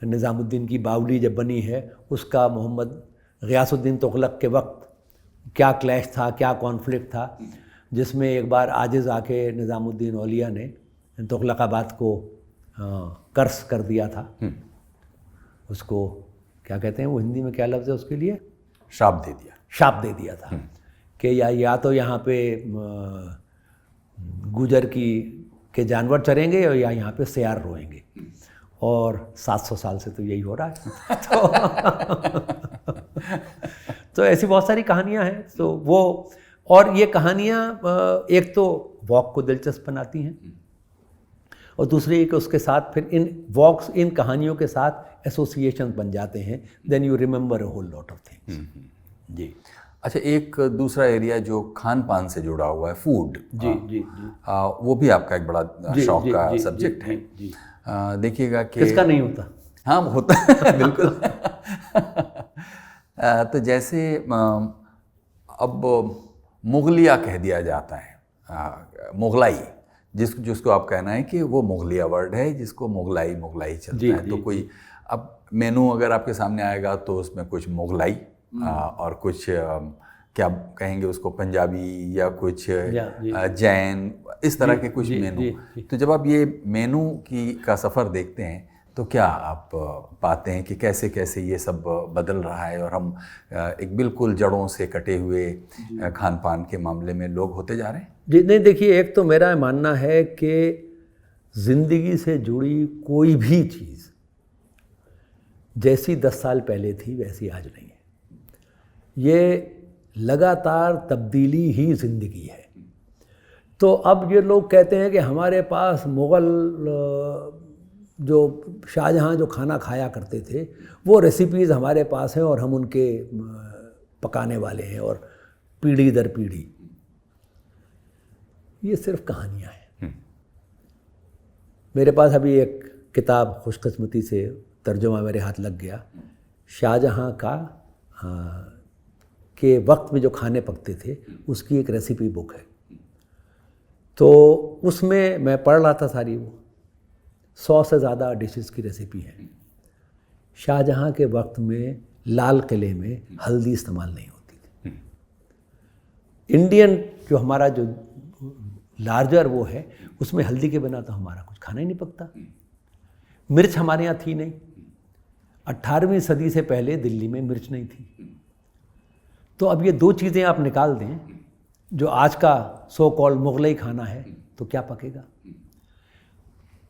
निज़ामुद्दीन की बावली जब बनी है, उसका मोहम्मद ग़ियासुद्दीन तुग़लक के वक्त क्या क्लैश था, क्या कॉन्फ्लिक्ट था, जिसमें एक बार आजिज़ आके निज़ामुद्दीन औलिया ने तुग़लकाबाद को कर्स कर दिया था। उसको क्या कहते हैं, वो हिंदी में क्या लफ्ज़ है उसके लिए, श्राप दे दिया। श्राप दे दिया था कि या तो यहाँ पे गुजर के जानवर चरेंगे या यहाँ पे सियार रोएंगे। और 700 साल से तो यही हो रहा है। तो ऐसी बहुत सारी कहानियाँ हैं। तो वो, और ये कहानियाँ एक तो वॉक को दिलचस्प बनाती हैं, और दूसरी एक उसके साथ फिर इन वॉक्स, इन कहानियों के साथ एसोसिएशन बन जाते हैं। Then you remember a whole lot of things. जी। अच्छा, एक दूसरा एरिया जो खान पान से जुड़ा हुआ है, फूड। जी जी जी। वो भी आपका एक बड़ा शौक का सब्जेक्ट है। देखिएगा कि किसका नहीं होता। हाँ, होता है बिल्कुल। तो जैसे अब मुगलिया कह दिया जाता है, मुगलाई, जिसको आप कहना है कि वो मुगलिया वर्ड है, जिसको मुगलाई चलता है। तो कोई अब मेनू अगर आपके सामने आएगा तो उसमें कुछ मुगलाई और कुछ क्या कहेंगे उसको, पंजाबी या कुछ जैन, इस तरह के कुछ मेनू। तो जब आप ये मेनू का सफ़र देखते हैं तो क्या आप पाते हैं कि कैसे कैसे ये सब बदल रहा है, और हम एक बिल्कुल जड़ों से कटे हुए खान पान के मामले में लोग होते जा रहे हैं? जी नहीं, देखिए, एक तो मेरा मानना है कि ज़िंदगी से जुड़ी कोई भी चीज़ जैसी 10 साल पहले थी वैसी आज नहीं है। ये लगातार तब्दीली ही ज़िंदगी है। तो अब ये लोग कहते हैं कि हमारे पास मुग़ल जो शाहजहाँ जो खाना खाया करते थे वो रेसिपीज़ हमारे पास हैं और हम उनके पकाने वाले हैं, और पीढ़ी दर पीढ़ी। ये सिर्फ कहानियाँ हैं। मेरे पास अभी एक किताब खुशकिस्मती से तर्जुमा मेरे हाथ लग गया, शाहजहाँ का के वक्त में जो खाने पकते थे उसकी एक रेसिपी बुक है। तो उसमें मैं पढ़ रहा था सारी, वो 100 से ज़्यादा डिशेस की रेसिपी है। शाहजहाँ के वक्त में लाल किले में हल्दी इस्तेमाल नहीं होती थी। इंडियन जो हमारा जो लार्जर वो है, उसमें हल्दी के बिना तो हमारा कुछ खाना ही नहीं पकता। मिर्च हमारे यहाँ थी नहीं। 18वीं सदी से पहले दिल्ली में मिर्च नहीं थी। तो अब ये दो चीज़ें आप निकाल दें, जो आज का सो कॉल्ड मुगलई खाना है, तो क्या पकेगा।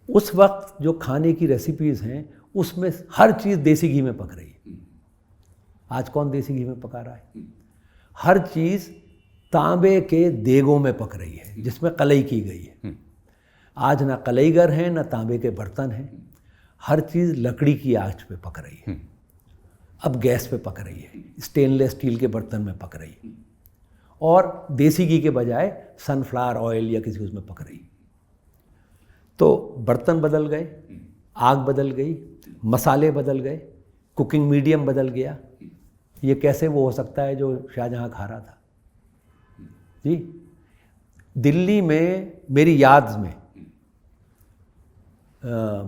उस वक्त जो खाने की रेसिपीज़ हैं उसमें हर चीज़ देसी घी में पक रही है। आज कौन देसी घी में पका रहा है? हर चीज़ तांबे के देगों में पक रही है जिसमें कलई की गई है। आज ना कलईगर हैं ना तांबे के बर्तन हैं, हर चीज़ लकड़ी की आंच पे पक रही है। अब गैस पे पक रही है, स्टेनलेस स्टील के बर्तन में पक रही है, और देसी घी के बजाय सनफ्लावर ऑयल या किसी उसमें पक रही है। तो बर्तन बदल गए, आग बदल गई, मसाले बदल गए, कुकिंग मीडियम बदल गया। ये कैसे वो हो सकता है जो शाहजहाँ खा रहा था? जी, दिल्ली में मेरी याद में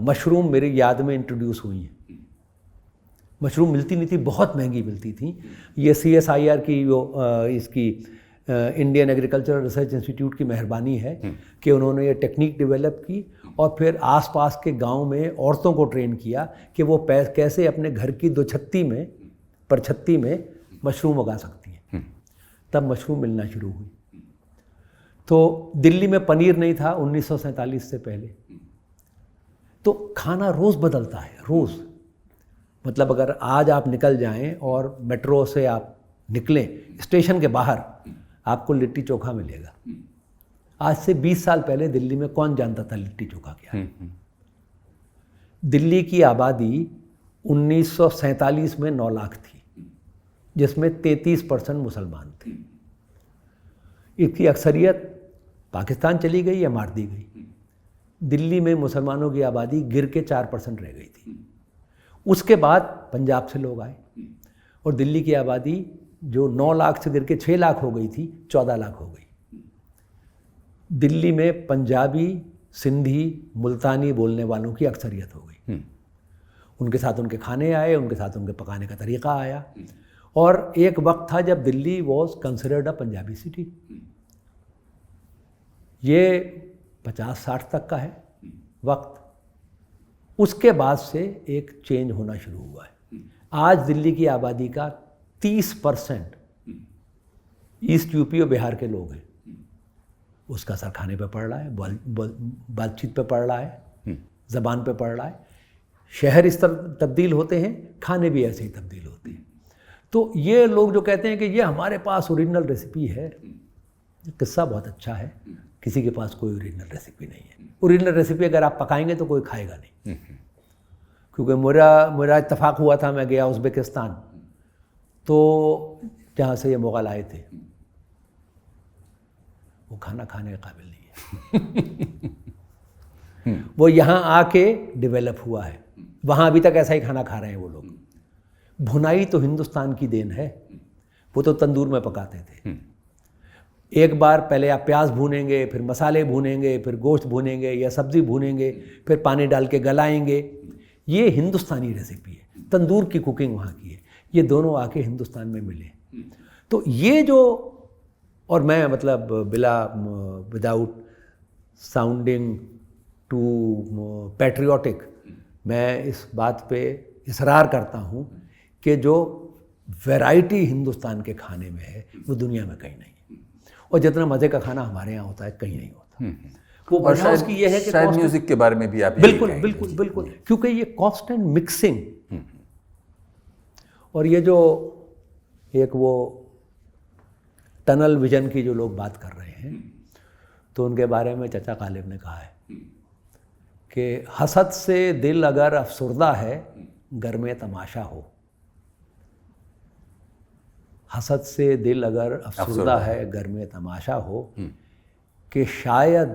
मशरूम मेरी याद में इंट्रोड्यूस हुई हैं। मशरूम मिलती नहीं थी, बहुत महंगी मिलती थी। ये CSIR की जो इसकी इंडियन एग्रीकल्चरल रिसर्च इंस्टीट्यूट की मेहरबानी है कि उन्होंने ये टेक्निक डेवलप की और फिर आसपास के गांव में औरतों को ट्रेन किया कि वो कैसे अपने घर की परछत्ती में मशरूम उगा सकती हैं। तब मशरूम मिलना शुरू हुई। तो दिल्ली में पनीर नहीं था 1947 से पहले। तो खाना रोज़ बदलता है, रोज़। मतलब अगर आज आप निकल जाएं और मेट्रो से आप निकलें, स्टेशन के बाहर आपको लिट्टी चोखा मिलेगा। आज से 20 साल पहले दिल्ली में कौन जानता था लिट्टी चोखा क्या है? दिल्ली की आबादी 1947 में 9 लाख थी, जिसमें 33% मुसलमान थे। इसकी अक्सरियत पाकिस्तान चली गई या मार दी गई। दिल्ली में मुसलमानों की आबादी गिर के 4% रह गई थी। उसके बाद पंजाब से लोग आए और दिल्ली की आबादी जो 9 लाख से गिर के 6 लाख हो गई थी, 14 लाख हो गई। दिल्ली में पंजाबी, सिंधी, मुल्तानी बोलने वालों की अक्सरियत हो गई। उनके साथ उनके खाने आए, उनके साथ उनके पकाने का तरीका आया। और एक वक्त था जब Delhi was considered a Punjabi city. ये 50-60 तक का है वक्त। उसके बाद से एक चेंज होना शुरू हुआ है। आज दिल्ली की आबादी का 30% ईस्ट यूपी और बिहार के लोग हैं। उसका असर खाने पे पड़ रहा है, बातचीत पे पड़ रहा है, ज़बान पे पड़ रहा है। शहर इस तरह तब्दील होते हैं, खाने भी ऐसे ही तब्दील होते हैं। तो ये लोग जो कहते हैं कि ये हमारे पास ओरिजिनल रेसिपी है, किस्सा बहुत अच्छा है। किसी के पास कोई ओरिजिनल रेसिपी नहीं है। ओरिजिनल रेसिपी अगर आप पकाएंगे तो कोई खाएगा नहीं। क्योंकि मेरा इत्तेफाक हुआ था, मैं गया उज़्बेकिस्तान, तो जहाँ से ये मुग़ल आए थे, वो खाना खाने के काबिल नहीं है। वो यहाँ आके डेवलप हुआ है। वहाँ अभी तक ऐसा ही खाना खा रहे हैं वो लोग। भुनाई तो हिंदुस्तान की देन है। वो तो तंदूर में पकाते थे। एक बार पहले आप प्याज भूनेंगे, फिर मसाले भूनेंगे, फिर गोश्त भूनेंगे या सब्ज़ी भूनेंगे, फिर पानी डाल के गलाएंगे। ये हिंदुस्तानी रेसिपी है। तंदूर की कुकिंग वहाँ की है। ये दोनों आके हिंदुस्तान में मिले। तो ये जो, और मैं मतलब विदाउट साउंडिंग टू पैट्रियोटिक, मैं इस बात पे इसरार करता हूँ कि जो वैरायटी हिंदुस्तान के खाने में है वो दुनिया में कहीं नहीं है। और जितना मज़े का खाना हमारे यहाँ होता है कहीं नहीं होता। वो वजह उसकी ये है कि शायद म्यूजिक के बारे में भी आप बिल्कुल बिल्कुल बिल्कुल, क्योंकि ये कांस्टेंट मिक्सिंग। और ये जो एक वो टनल विजन की जो लोग बात कर रहे हैं, तो उनके बारे में चाचा गालिब ने कहा है कि हसद से दिल अगर अफसुर्दा है, घर में तमाशा हो। हसद से दिल अगर अफसुर्दा है, घर में तमाशा हो। कि शायद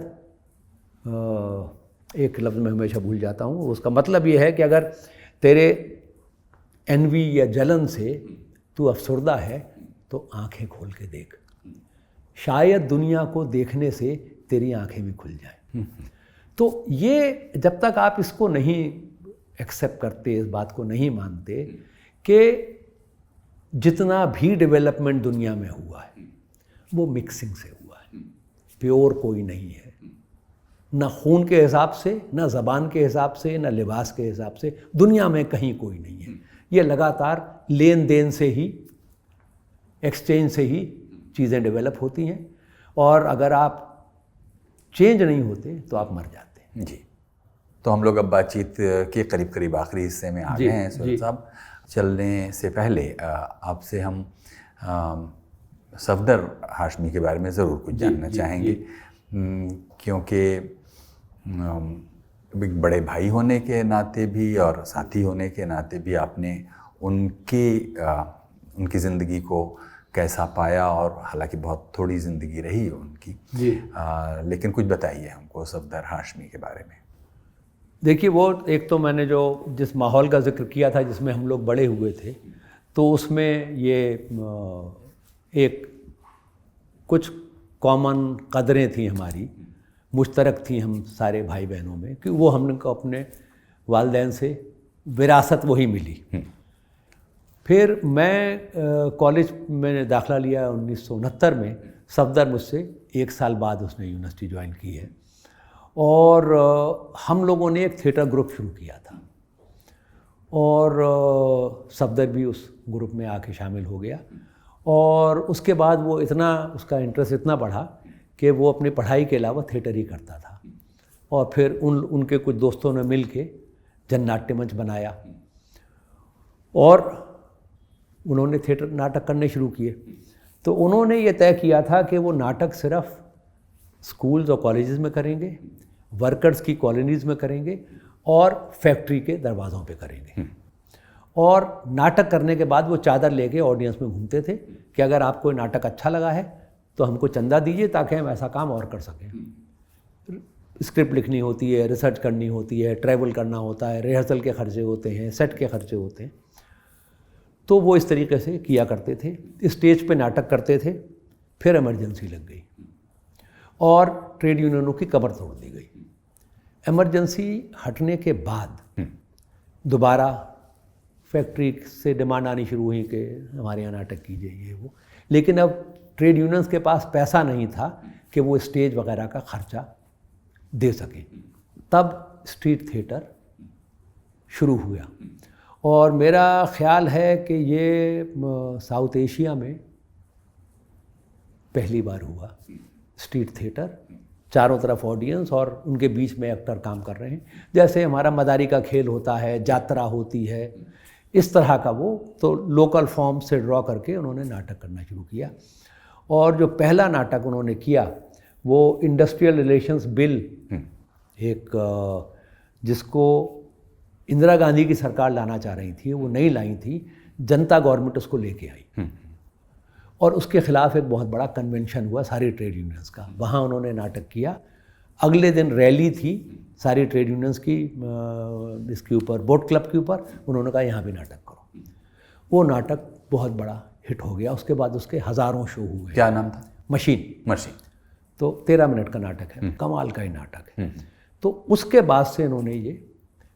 एक लफ्ज़ मैं हमेशा भूल जाता हूँ, उसका मतलब ये है कि अगर तेरे एनवी या जलन से तू अफसुर्दा है तो आंखें खोल के देख, शायद दुनिया को देखने से तेरी आंखें भी खुल जाएं। तो ये जब तक आप इसको नहीं एक्सेप्ट करते, इस बात को नहीं मानते कि जितना भी डेवलपमेंट दुनिया में हुआ है वो मिक्सिंग से हुआ है, प्योर कोई नहीं है। ना खून के हिसाब से, ना ज़बान के हिसाब से, ना लिबास के हिसाब से दुनिया में कहीं कोई नहीं है। ये लगातार लेन देन से ही, एक्सचेंज से ही चीज़ें डेवलप होती हैं। और अगर आप चेंज नहीं होते तो आप मर जाते हैं। जी, तो हम लोग अब बातचीत के करीब करीब आखिरी हिस्से में आ गए हैं सुहेल साहब। चलने से पहले आपसे हम सफदर हाशमी के बारे में ज़रूर कुछ जानना चाहेंगे, क्योंकि एक बड़े भाई होने के नाते भी और साथी होने के नाते भी आपने उनकी ज़िंदगी को कैसा पाया। और हालांकि बहुत थोड़ी ज़िंदगी रही है उनकी, लेकिन कुछ बताइए हमको सफदर हाशमी के बारे में। देखिए, वो एक तो मैंने जो जिस माहौल का जिक्र किया था जिसमें हम लोग बड़े हुए थे, तो उसमें ये एक कुछ कॉमन कदरें थी हमारी, मुश्तरक थी हम सारे भाई बहनों में, कि वो हमको अपने वालिदैन से विरासत वही मिली। फिर मैं कॉलेज में दाखिला लिया 1969 में। सफदर मुझसे 1 साल बाद उसने यूनिवर्सिटी ज्वाइन की है। और हम लोगों ने एक थिएटर ग्रुप शुरू किया था और सफदर भी उस ग्रुप में आके शामिल हो गया। और उसके बाद वो इतना, उसका इंटरेस्ट इतना बढ़ा कि वो अपनी पढ़ाई के अलावा थिएटर ही करता था। और फिर उनके कुछ दोस्तों ने मिल के जननाट्य मंच बनाया और उन्होंने थिएटर नाटक करने शुरू किए। तो उन्होंने ये तय किया था कि वो नाटक सिर्फ स्कूल्स और कॉलेजेस में करेंगे, वर्कर्स की कॉलोनीज़ में करेंगे और फैक्ट्री के दरवाज़ों पे करेंगे। और नाटक करने के बाद वो चादर लेके ऑडियंस में घूमते थे कि अगर आपको नाटक अच्छा लगा है तो हमको चंदा दीजिए ताकि हम ऐसा काम और कर सकें। स्क्रिप्ट लिखनी होती है, रिसर्च करनी होती है, ट्रैवल करना होता है, रिहर्सल के खर्चे होते हैं, सेट के खर्चे होते हैं। तो वो इस तरीके से किया करते थे, स्टेज पे नाटक करते थे। फिर इमरजेंसी लग गई और ट्रेड यूनियनों की कमर तोड़ दी गई। इमरजेंसी हटने के बाद दोबारा फैक्ट्री से डिमांड आनी शुरू हुई कि हमारे यहाँ नाटक कीजिए ये वो। लेकिन अब ट्रेड यूनियंस के पास पैसा नहीं था कि वो स्टेज वगैरह का खर्चा दे सकें। तब स्ट्रीट थिएटर शुरू हुआ और मेरा ख्याल है कि ये साउथ एशिया में पहली बार हुआ। स्ट्रीट थिएटर, चारों तरफ ऑडियंस और उनके बीच में एक्टर काम कर रहे हैं। जैसे हमारा मदारी का खेल होता है, यात्रा होती है, इस तरह का वो तो लोकल फॉर्म से ड्रॉ करके उन्होंने नाटक करना शुरू किया। और जो पहला नाटक उन्होंने किया वो इंडस्ट्रियल रिलेशंस बिल, एक जिसको इंदिरा गांधी की सरकार लाना चाह रही थी, वो नहीं लाई थी, जनता गवर्नमेंट उसको लेके आई और उसके ख़िलाफ़ एक बहुत बड़ा कन्वेंशन हुआ सारी ट्रेड यूनियंस का। वहाँ उन्होंने नाटक किया। अगले दिन रैली थी सारी ट्रेड यूनियंस की इसके ऊपर, बोट क्लब के ऊपर। उन्होंने कहा यहाँ भी नाटक करो। वो नाटक बहुत बड़ा हिट हो गया। उसके बाद उसके हज़ारों शो हुए। क्या नाम था? मशीन। तो 13 मिनट का नाटक है, कमाल का ही नाटक है। तो उसके बाद से इन्होंने ये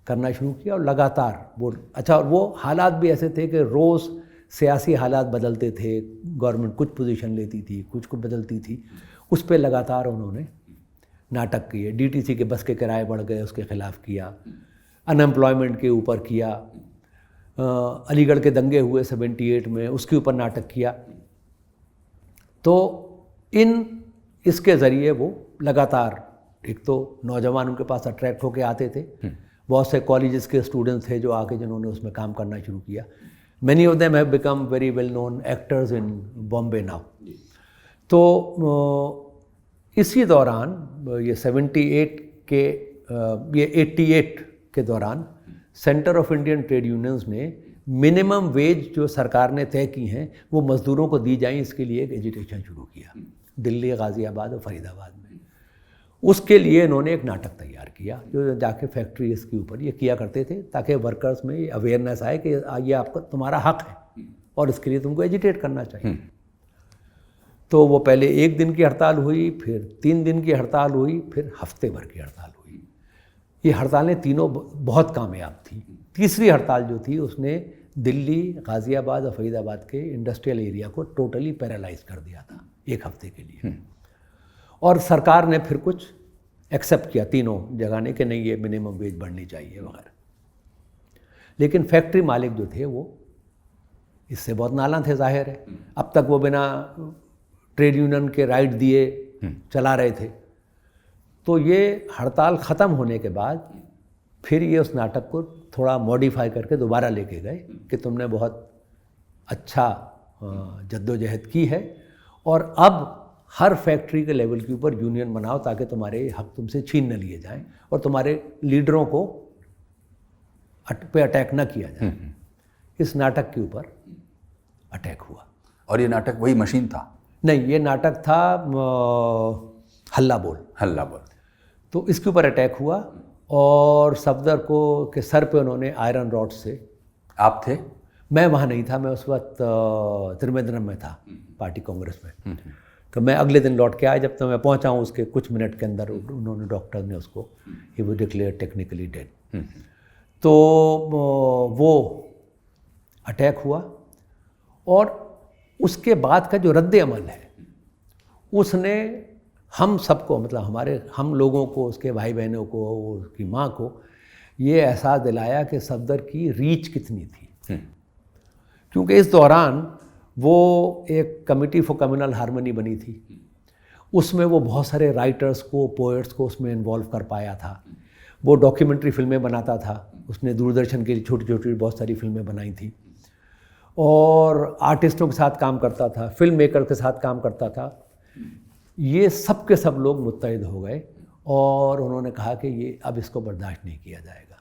करना शुरू किया और लगातार वो हालात भी ऐसे थे कि रोज़ सियासी हालात बदलते थे, गवर्नमेंट कुछ पोजीशन लेती थी, कुछ को बदलती थी। उस पर लगातार उन्होंने नाटक किए। डीटीसी के बस के किराए बढ़ गए, उसके ख़िलाफ़ किया। अनएम्प्लॉयमेंट के ऊपर किया। अलीगढ़ के दंगे हुए 78 में, उसके ऊपर नाटक किया। तो इसके ज़रिए वो लगातार, एक तो नौजवान उनके पास अट्रैक्ट होके आते थे, बहुत से कॉलेजेस के स्टूडेंट्स थे जो आके जिन्होंने उसमें काम करना शुरू किया। Many of them have become very well known actors in Bombay now. तो इसी दौरान ये 88 के दौरान centre of Indian trade unions ने मिनिमम वेज जो सरकार ने तय की हैं वो मज़दूरों को दी जाएं, इसके लिए एक एजिटेशन शुरू किया दिल्ली, गाज़ियाबाद और फरीदाबाद में। उसके लिए इन्होंने एक नाटक तैयार किया जो जाके फैक्ट्रीज के ऊपर ये किया करते थे ताकि वर्कर्स में ये अवेयरनेस आए कि ये आपका तुम्हारा हक है और इसके लिए तुमको एजिटेट करना चाहिए। तो वो पहले 1 दिन की हड़ताल हुई, फिर 3 दिन की हड़ताल हुई, फिर हफ्ते भर की हड़ताल हुई। ये हड़तालें तीनों बहुत कामयाब थी। तीसरी हड़ताल जो थी उसने दिल्ली, गाज़ियाबाद और फरीदाबाद के इंडस्ट्रियल एरिया को टोटली पैरालाइज कर दिया था 1 हफ्ते के लिए। और सरकार ने फिर कुछ एक्सेप्ट किया तीनों जगह ने कि नहीं ये मिनिमम वेज बढ़नी चाहिए वगैरह। लेकिन फैक्ट्री मालिक जो थे वो इससे बहुत नाला थे, जाहिर है। अब तक वो बिना ट्रेड यूनियन के राइट दिए चला रहे थे। तो ये हड़ताल ख़त्म होने के बाद फिर ये उस नाटक को थोड़ा मॉडिफाई करके दोबारा लेके गए कि तुमने बहुत अच्छा जद्दोजहद की है और अब हर फैक्ट्री के लेवल के ऊपर यूनियन बनाओ ताकि तुम्हारे हक तुमसे छीन न लिए जाएं और तुम्हारे लीडरों को पे अटैक न किया जाए। इस नाटक के ऊपर अटैक हुआ। और ये नाटक वही मशीन था? नहीं, ये नाटक था हल्ला बोल। तो इसके ऊपर अटैक हुआ और सफदर को के सर पे उन्होंने आयरन रॉड से। आप थे? मैं वहाँ नहीं था, मैं उस वक्त त्रिवेंद्रम में था पार्टी कांग्रेस में। तो मैं अगले दिन लौट के आया। जब तक मैं पहुँचा हूँ उसके कुछ मिनट के अंदर उन्होंने, डॉक्टर ने उसको ही वो डिक्लेयर टेक्निकली डेड। तो वो अटैक हुआ और उसके बाद का जो रद्द अमल है उसने हम सबको, मतलब हम लोगों को, उसके भाई बहनों को, उसकी माँ को ये एहसास दिलाया कि सफदर की रीच कितनी थी। क्योंकि इस दौरान वो एक कमिटी फॉर कम्युनल हार्मनी बनी थी उसमें वो बहुत सारे राइटर्स को, पोएट्स को उसमें इन्वॉल्व कर पाया था। वो डॉक्यूमेंट्री फिल्में बनाता था, उसने दूरदर्शन के लिए छोटी छोटी बहुत सारी फिल्में बनाई थी, और आर्टिस्टों के साथ काम करता था, फिल्म मेकर के साथ काम करता था। ये सब के सब लोग मुत्तहिद हो गए और उन्होंने कहा कि ये अब इसको बर्दाश्त नहीं किया जाएगा,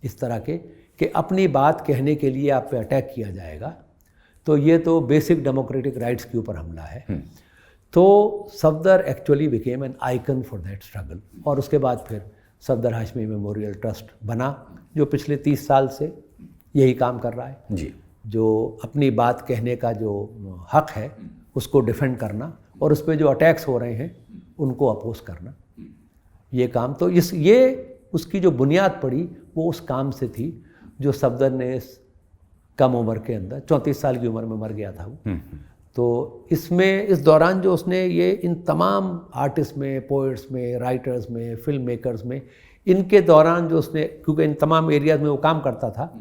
इस तरह के कि अपनी बात कहने के लिए आप पे अटैक किया जाएगा, तो ये तो बेसिक डेमोक्रेटिक राइट्स के ऊपर हमला है। तो Safdar actually became an icon for that struggle. और उसके बाद फिर सफदर हाशमी मेमोरियल ट्रस्ट बना, जो पिछले 30 साल से यही काम कर रहा है जी। जो अपनी बात कहने का जो हक है उसको डिफेंड करना, और उस पर जो अटैक्स हो रहे हैं उनको अपोज करना, ये काम। तो ये उसकी जो बुनियाद पड़ी वो उस काम से थी जो सफदर ने इस कम उम्र के अंदर, 34 साल की उम्र में मर गया था वो। तो इसमें इस दौरान जो उसने ये इन तमाम आर्टिस्ट में, पोइट्स में, राइटर्स में, फिल्म मेकर्स में, इनके दौरान जो उसने, क्योंकि इन तमाम एरियाज़ में वो काम करता था,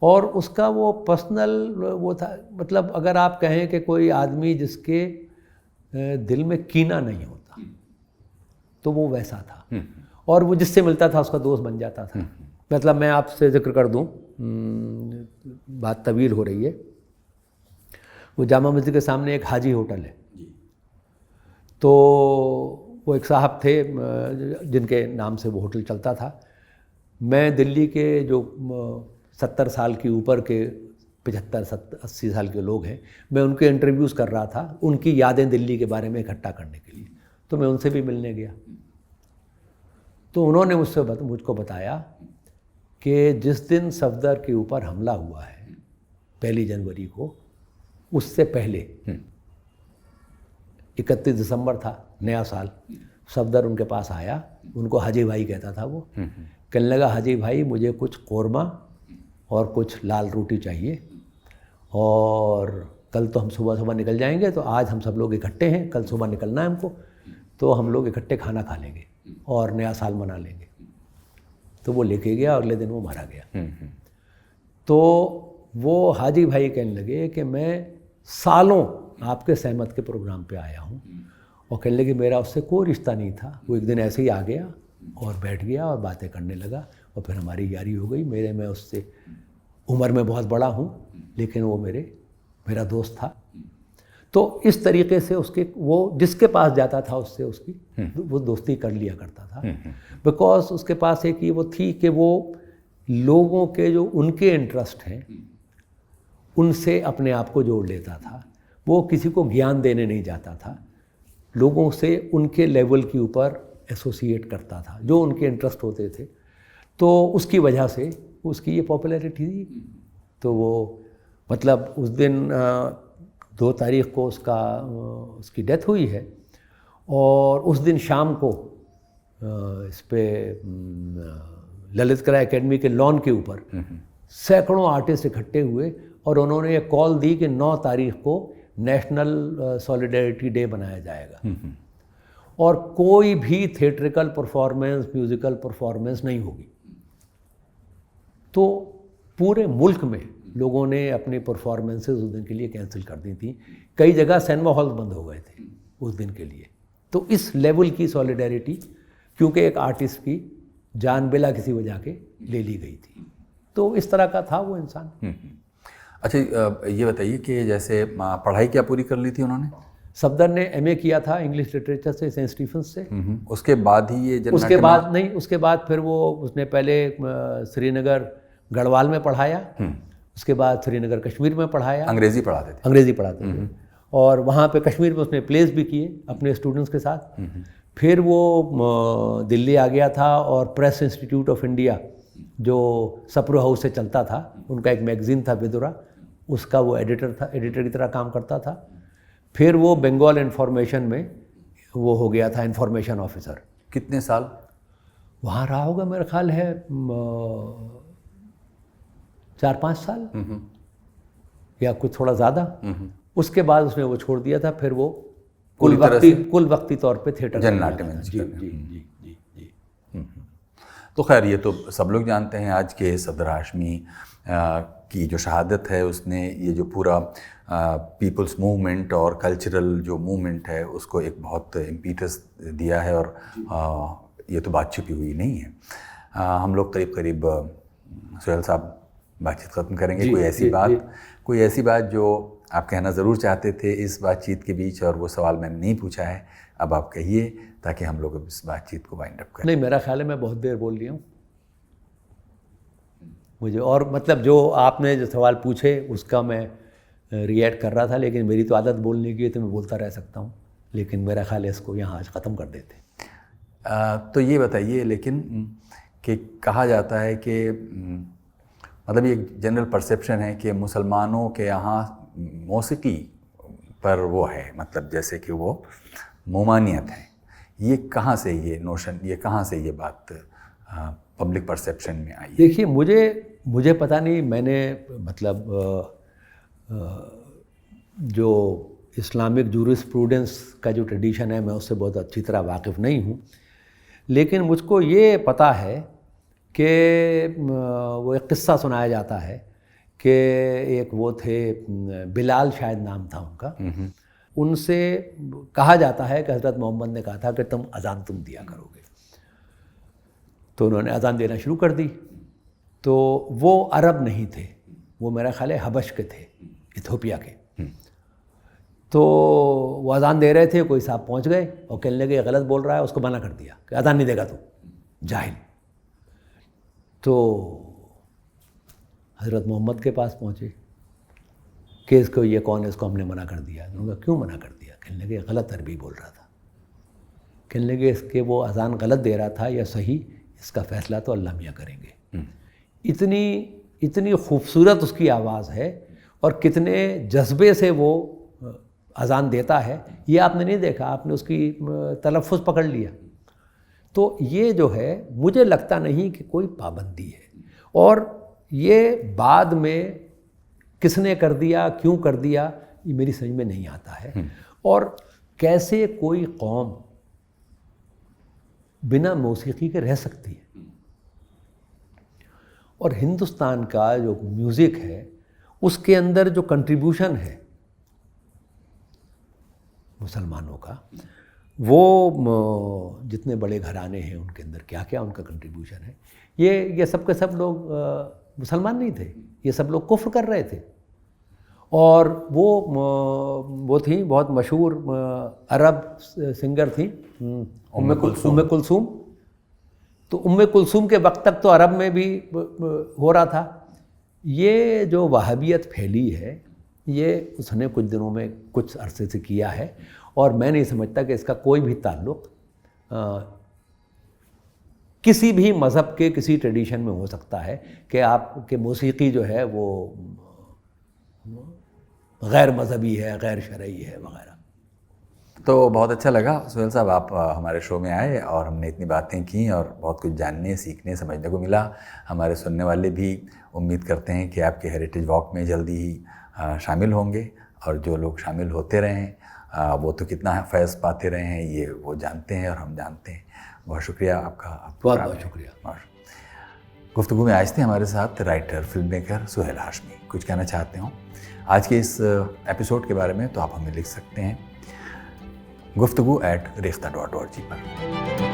और उसका वो पर्सनल वो था, मतलब अगर आप कहें कि कोई आदमी जिसके दिल में कीना नहीं होता तो वो वैसा था, और वो जिससे मिलता था उसका दोस्त बन जाता था। मतलब मैं आपसे जिक्र कर दूं, बात तवील हो रही है, वो जामा मस्जिद के सामने एक हाजी होटल है, तो वो एक साहब थे जिनके नाम से वो होटल चलता था। मैं दिल्ली के जो 70 साल के ऊपर के 75-80 साल के लोग हैं, मैं उनके इंटरव्यूज़ कर रहा था, उनकी यादें दिल्ली के बारे में इकट्ठा करने के लिए। तो मैं उनसे भी मिलने गया, तो उन्होंने मुझको बताया कि जिस दिन सफदर के ऊपर हमला हुआ है 1 जनवरी को, उससे पहले 31 दिसंबर था, नया साल, सफदर उनके पास आया, उनको हाजी भाई कहता था वो, कहने लगा हाजी भाई मुझे कुछ कोरमा और कुछ लाल रोटी चाहिए, और कल तो हम सुबह सुबह निकल जाएंगे, तो आज हम सब लोग इकट्ठे हैं, कल सुबह निकलना है हमको, तो हम लोग इकट्ठे खाना खा लेंगे और नया साल मना लेंगे। तो वो लेके गया, अगले दिन वो मारा गया। तो वो हाजी भाई कहने लगे कि मैं सालों आपके सहमत के प्रोग्राम पे आया हूँ, और कहने लगे मेरा उससे कोई रिश्ता नहीं था, वो एक दिन ऐसे ही आ गया और बैठ गया और बातें करने लगा, और फिर हमारी यारी हो गई। मैं उससे उम्र में बहुत बड़ा हूँ, लेकिन वो मेरा दोस्त था। तो इस तरीके से उसके, वो जिसके पास जाता था उससे उसकी वो दोस्ती कर लिया करता था, बिकॉज उसके पास एक ये वो थी कि वो लोगों के जो उनके इंटरेस्ट हैं उनसे अपने आप को जोड़ लेता था। वो किसी को ज्ञान देने नहीं जाता था, लोगों से उनके लेवल के ऊपर एसोसिएट करता था, जो उनके इंटरेस्ट होते थे। तो उसकी वजह से उसकी ये पॉपुलैरिटी थी। तो वो मतलब उस दिन 2 तारीख को उसकी डेथ हुई है, और उस दिन शाम को इस पे ललित कला एकेडमी के लॉन के ऊपर सैकड़ों आर्टिस्ट इकट्ठे हुए, और उन्होंने ये कॉल दी कि 9 तारीख को नेशनल सॉलिडेरिटी डे बनाया जाएगा, और कोई भी थिएट्रिकल परफॉर्मेंस, म्यूज़िकल परफॉर्मेंस नहीं होगी। तो पूरे मुल्क में लोगों ने अपनी परफॉर्मेंसेस उस दिन के लिए कैंसिल कर दी थी। कई जगह सिनेमा हॉल बंद हो गए थे उस दिन के लिए। तो इस लेवल की सॉलिडेरिटी, क्योंकि एक आर्टिस्ट की जान बिला किसी वजह के ले ली गई थी, तो इस तरह का था वो इंसान। अच्छा, ये बताइए कि जैसे पढ़ाई क्या पूरी कर ली थी उन्होंने? सफदर ने एमए किया था इंग्लिश लिटरेचर से सेंट स्टीफेंस से। उसके बाद ही ये उसके बाद नहीं, उसके बाद फिर उसने पहले श्रीनगर गढ़वाल में पढ़ाया, उसके बाद श्रीनगर कश्मीर में पढ़ाया। अंग्रेजी पढ़ाते थे? अंग्रेजी पढ़ाते थे, और वहाँ पे कश्मीर में उसने प्लेस भी किए अपने स्टूडेंट्स के साथ। फिर वो दिल्ली आ गया था, और प्रेस इंस्टीट्यूट ऑफ इंडिया जो सप्रू हाउस से चलता था, उनका एक मैगज़ीन था विदुरा, उसका वो एडिटर की तरह काम करता था। फिर वो बंगाल इन्फॉर्मेशन में वो हो गया था इन्फॉर्मेशन ऑफिसर। कितने साल वहाँ रहा होगा? मेरा ख्याल है 4-5 साल या कुछ थोड़ा ज़्यादा। उसके बाद उसने वो छोड़ दिया था, फिर वो कुल वक्ती तौर पे थिएटर जननाट्य में। जी। तो खैर ये तो सब लोग जानते हैं आज के सफदर हाशमी की जो शहादत है उसने ये जो पूरा पीपल्स मूवमेंट और कल्चरल जो मूवमेंट है उसको एक बहुत इम्पीटस दिया है। और ये तो बात छुपी हुई नहीं है। हम लोग करीब सुहेल साहब बातचीत ख़त्म करेंगे। कोई ऐसी बात जो आप कहना ज़रूर चाहते थे इस बातचीत के बीच और वो सवाल मैंने नहीं पूछा है, अब आप कहिए ताकि हम लोग इस बातचीत को वाइंड अप करें। नहीं, मेरा ख्याल है मैं बहुत देर बोल लिया हूँ मुझे, और मतलब जो आपने जो सवाल पूछे उसका मैं रिएक्ट कर रहा था, लेकिन मेरी तो आदत बोलने की है तो मैं बोलता रह सकता हूँ, लेकिन मेरा ख्याल है इसको यहाँ आज ख़त्म कर देते। तो ये बताइए लेकिन कि कहा जाता है कि मतलब ये जनरल परसेप्शन है कि मुसलमानों के यहाँ मौसीकी पर वो है, मतलब जैसे कि वो ममानियत है। ये कहाँ से ये नोशन, ये कहाँ से ये बात पब्लिक परसेप्शन में आई? देखिए, मुझे पता नहीं, मैंने मतलब जो इस्लामिक जूरिस्प्रूडेंस का जो ट्रेडिशन है मैं उससे बहुत अच्छी तरह वाकिफ़ नहीं हूँ, लेकिन मुझको ये पता है कि वो एक किस्सा सुनाया जाता है कि एक वो थे बिलाल, शायद नाम था उनका, उनसे कहा जाता है कि हज़रत मोहम्मद ने कहा था कि तुम अज़ान दिया करोगे। तो उन्होंने अज़ान देना शुरू कर दी। तो वो अरब नहीं थे, वो मेरा ख्याल है हबश के थे, इथियोपिया के। तो वो अज़ान दे रहे थे, कोई साहब पहुंच गए और कहने लगे गलत बोल रहा है, उसको मना कर दिया कि अज़ान नहीं देगा तू, जाहिल। तो हज़रत मोहम्मद के पास पहुँचे कि इसको ये कौन है, इसको हमने मना कर दिया। उन्होंने क्यों मना कर दिया? कहने लगे गलत अरबी बोल रहा था। कहने लगे इसके वो अज़ान गलत दे रहा था या सही, इसका फ़ैसला तो अल्लाह मियाँ करेंगे। इतनी खूबसूरत उसकी आवाज़ है और कितने जज्बे से वो अज़ान देता है, ये आपने नहीं देखा, आपने उसकी तलफ़्फ़ुज़ पकड़ लिया। तो ये जो है, मुझे लगता नहीं कि कोई पाबंदी है, और ये बाद में किसने कर दिया, क्यों कर दिया, ये मेरी समझ में नहीं आता है। और कैसे कोई कौम बिना मौसीकी के रह सकती है। और हिंदुस्तान का जो म्यूज़िक है उसके अंदर जो कंट्रीब्यूशन है मुसलमानों का, वो जितने बड़े घराने हैं उनके अंदर क्या क्या उनका कंट्रीब्यूशन है, ये सब के सब लोग मुसलमान नहीं थे, ये सब लोग कुफ्र कर रहे थे। और वो थी बहुत मशहूर अरब सिंगर थी उम्मे कुलसूम। तो उम्मे कुलसूम के वक्त तक तो अरब में भी हो रहा था। ये जो वहाबियत फैली है, ये उसने कुछ दिनों में, कुछ अरसे से किया है, और मैं नहीं समझता कि इसका कोई भी ताल्लुक़ किसी भी मज़हब के किसी ट्रेडिशन में हो सकता है कि आपके मौसीकी जो है वो गैर मज़हबी है, गैर शरई है वगैरह। तो बहुत अच्छा लगा सुहेल साहब, आप हमारे शो में आए और हमने इतनी बातें की और बहुत कुछ जानने, सीखने, समझने को मिला। हमारे सुनने वाले भी उम्मीद करते हैं कि आपके हेरिटेज वॉक में जल्दी ही शामिल होंगे, और जो लोग शामिल होते रहे हैं वो तो कितना फैज़ पाते रहे हैं ये वो जानते हैं और हम जानते हैं। बहुत शुक्रिया आपका। बहुत बहुत शुक्रिया। और गुफ्तगू में आज थे हमारे साथ writer, film maker Suhail Hashmi. कुछ कहना चाहते हो आज के इस एपिसोड के बारे में तो आप हमें लिख सकते हैं guftagoo@rekhta.org पर।